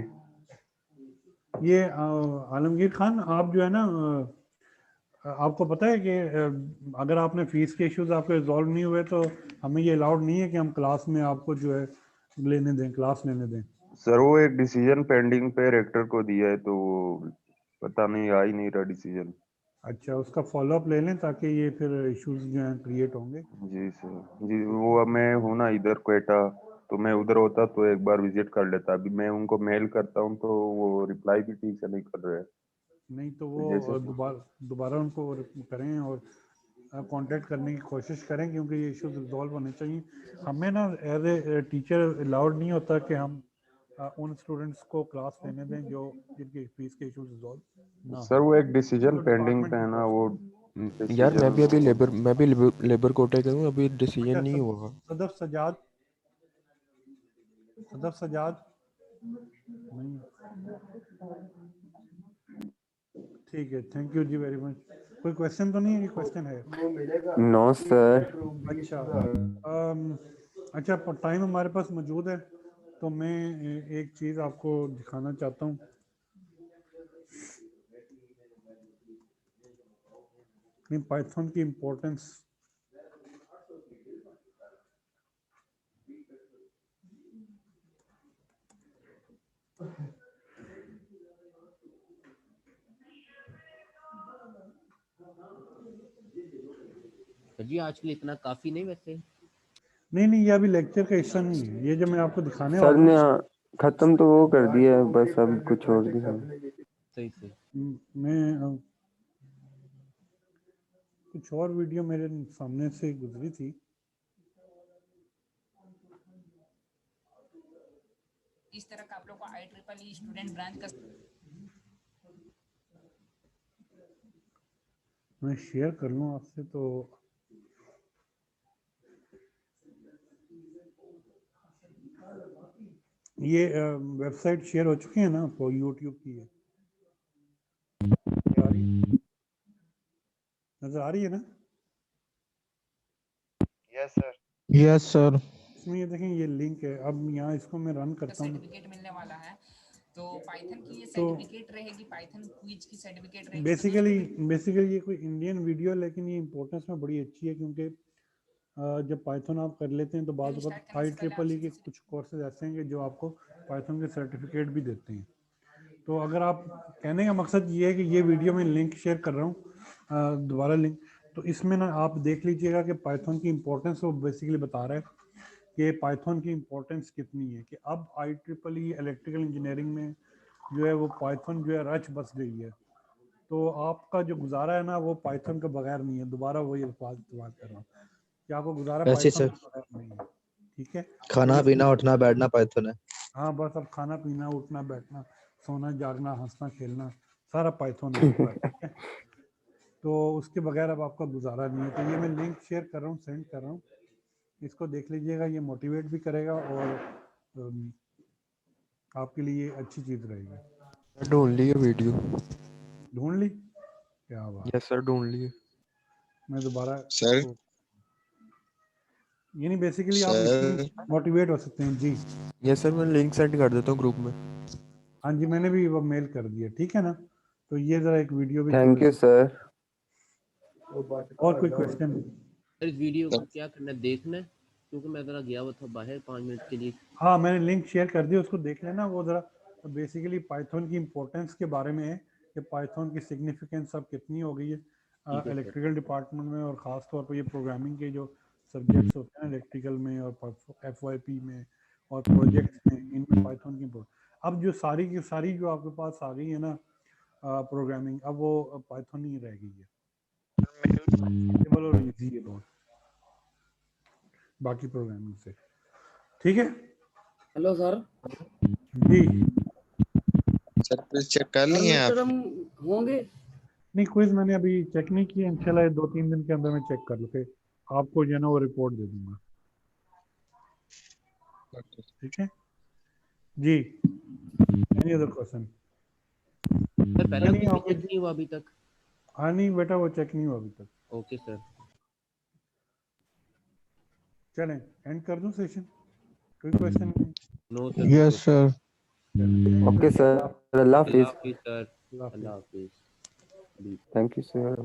ये आलमगीर खान आप जो है ना आपको पता है कि अगर आपने फीस के इश्यूज आपके रिजॉल्व नहीं हुए तो हमें ये अलाउड नहीं है कि हम क्लास में आपको जो है लेने दें, क्लास लेने दें। सर वो एक डिसीजन पेंडिंग पे रेक्टर को दिया है तो वो पता नहीं, आ ही नहीं रहा डिसीजन। अच्छा, उसका फॉलोअप ले लें ताकि ये फिर इश्यूज जो हैं क्रिएट होंगे। जी सर। जी वो अब मैं हूँ ना इधर क्वेटा, तो मैं उधर होता तो एक बार विजिट कर लेता। अभी मैं उनको मेल करता हूँ तो वो रिप्लाई भी ठीक से नहीं कर रहे हैं। नहीं तो जैसे वो दोबारा उनको करें और कांटेक्ट करने की कोशिश करें क्योंकि ये इश्यूज रिजॉल्व होने चाहिए। हमें ना एज ए टीचर अलाउड नहीं होता कि हम उन स्टूडेंट्स को क्लास लेने दें जो जिनकी फीस के इश्यूज रिजॉल्व ना सर वो एक डिसीजन तो पेंडिंग डिपार्टमेंट पे है ना वो यार मैं डिसीजन। भी लेबर कोटे का हूँ, अभी डिसीजन अच्छा, नहीं हुआ। सदफ सजाद, सदफ सजाद नहीं, ठीक है, थैंक यू जी वेरी मच। कोई क्वेश्चन तो नहीं है कि क्वेश्चन है? No sir. अच्छा अच्छा, टाइम हमारे पास मौजूद है तो मैं एक चीज़ आपको दिखाना चाहता हूँ। पाइथन की इम्पोर्टेंस जी आज के लिए इतना काफी नहीं वैसे? नहीं, ये अभी लेक्चर का हिस्सा नहीं है, ये जो मैं आपको दिखाने सर वाला ने हूँ खत्म तो वो कर दिया है, बस अब कुछ और दिखा। सही सही। मैं कुछ और वीडियो मेरे सामने से गुजरी थी। इस तरह का आप लोग को IEEE स्टूडेंट ब्रांच का मैं शेयर कर लूँ आपसे तो ये वेबसाइट शेयर हो चुकी है ना आपको, यूट्यूब की है, नजर आ रही है ना? Yes sir. Yes sir. इसमें ये देखें ये लिंक है। अब यहाँ इसको मैं रन करता हूँ सर्टिफिकेट मिलने वाला है, तो पाइथन की ये तो सर्टिफिकेट रहेगी, पाइथन क्विज की सर्टिफिकेट रहेगी। तो जो बेसिकली ये कोई इंडियन वीडियो है, लेकिन ये इंपॉर्टेंस में बड़ी अच्छी है क्योंकि जब पाइथन आप कर लेते हैं तो बाद वक्त IEEE के कुछ कोर्सेज ऐसे हैं कि जो आपको पाइथन के सर्टिफिकेट भी देते हैं। तो अगर आप कहने का मकसद ये है कि ये वीडियो में लिंक शेयर कर रहा हूँ, दोबारा लिंक, तो इसमें ना आप देख लीजिएगा कि पाइथन की इम्पोर्टेंस वो बेसिकली बता रहा है कि पाइथन की इम्पोर्टेंस कितनी है, कि अब IEEE इलेक्ट्रिकल इंजीनियरिंग में जो है वो पाइथन जो है रच बस गई है। तो आपका जो गुजारा है ना वो पाइथन के बगैर नहीं है। दोबारा वही अल्फाज इस्तेमाल कर रहा हूँ कि आपको गुजारा वैसे पाइथन सर के बगैर नहीं है। ठीक है, खाना तो पीना उठना बैठना पाइथन है। हाँ बस अब खाना पीना उठना बैठना सोना जागना हंसना खेलना सारा पाइथन है आपका। ठीक है, तो उसके बगैर अब आपका गुजारा नहीं है। तो ये मैं लिंक शेयर कर रहा हूँ, सेंड कर रहा हूँ, इसको देख लीजिएगा। ये मोटिवेट भी करेगा और आपके लिए अच्छी चीज़ रहेगी। ढूंढ ली है वीडियो। ढूंढ ली? क्या बात। यस सर ढूंढ ली है। मैं दोबारा सर यानी बेसिकली आप सर इसी मोटिवेट हो सकते हैं। जी यस सर मैं लिंक सेंड कर देता हूँ ग्रुप में। हाँ जी, मैंने भी वो मेल कर दिया। ठीक है ना, तो ये जरा एक वीडियो भी थैंक यू सर। और कोई क्वेश्चन? इस वीडियो को क्या करना है, देखना है, क्योंकि मैं जरा गया हुआ था बाहर 5 मिनट के लिए। हाँ मैंने लिंक शेयर कर दिया, उसको देख लेना। वो जरा बेसिकली पाइथन की इम्पोर्टेंस के बारे में है कि पाइथन की सिग्निफिकेंस अब कितनी हो गई है इलेक्ट्रिकल डिपार्टमेंट में, और ख़ास तौर पर ये प्रोग्रामिंग के जो सब्जेक्ट्स होते हैं इलेक्ट्रिकल में और FYP में और प्रोजेक्ट्स में, इनमें पाइथन की अब जो सारी की सारी जो आपके पास आ गई है ना प्रोग्रामिंग, अब वो पाइथन ही रह गई है। और इजी है बहुत बाकी प्रोग्रामिंग से। ठीक है, हेलो सर। जी सर कुछ चेक कर लिए आप? हम होंगे नहीं, क्विज मैंने अभी चेक नहीं किया। इंशाल्लाह 2-3 दिन के अंदर मैं चेक कर लूँ, आपको जो है ना वो रिपोर्ट दे दूंगा। ठीक है जी। Any other question? सर पहला नहीं, क्वेश्चन चेक नहीं हुआ अभी तक। हाँ नहीं बेटा, वो चेक नहीं हुआ अभी तक। Okay sir. चलें एंड कर दूं सेशन? कोई क्वेश्चन नहीं? No sir. Yes sir. Okay sir, अल्लाह हाफिज। सर अल्लाह हाफिज। Thank you sir.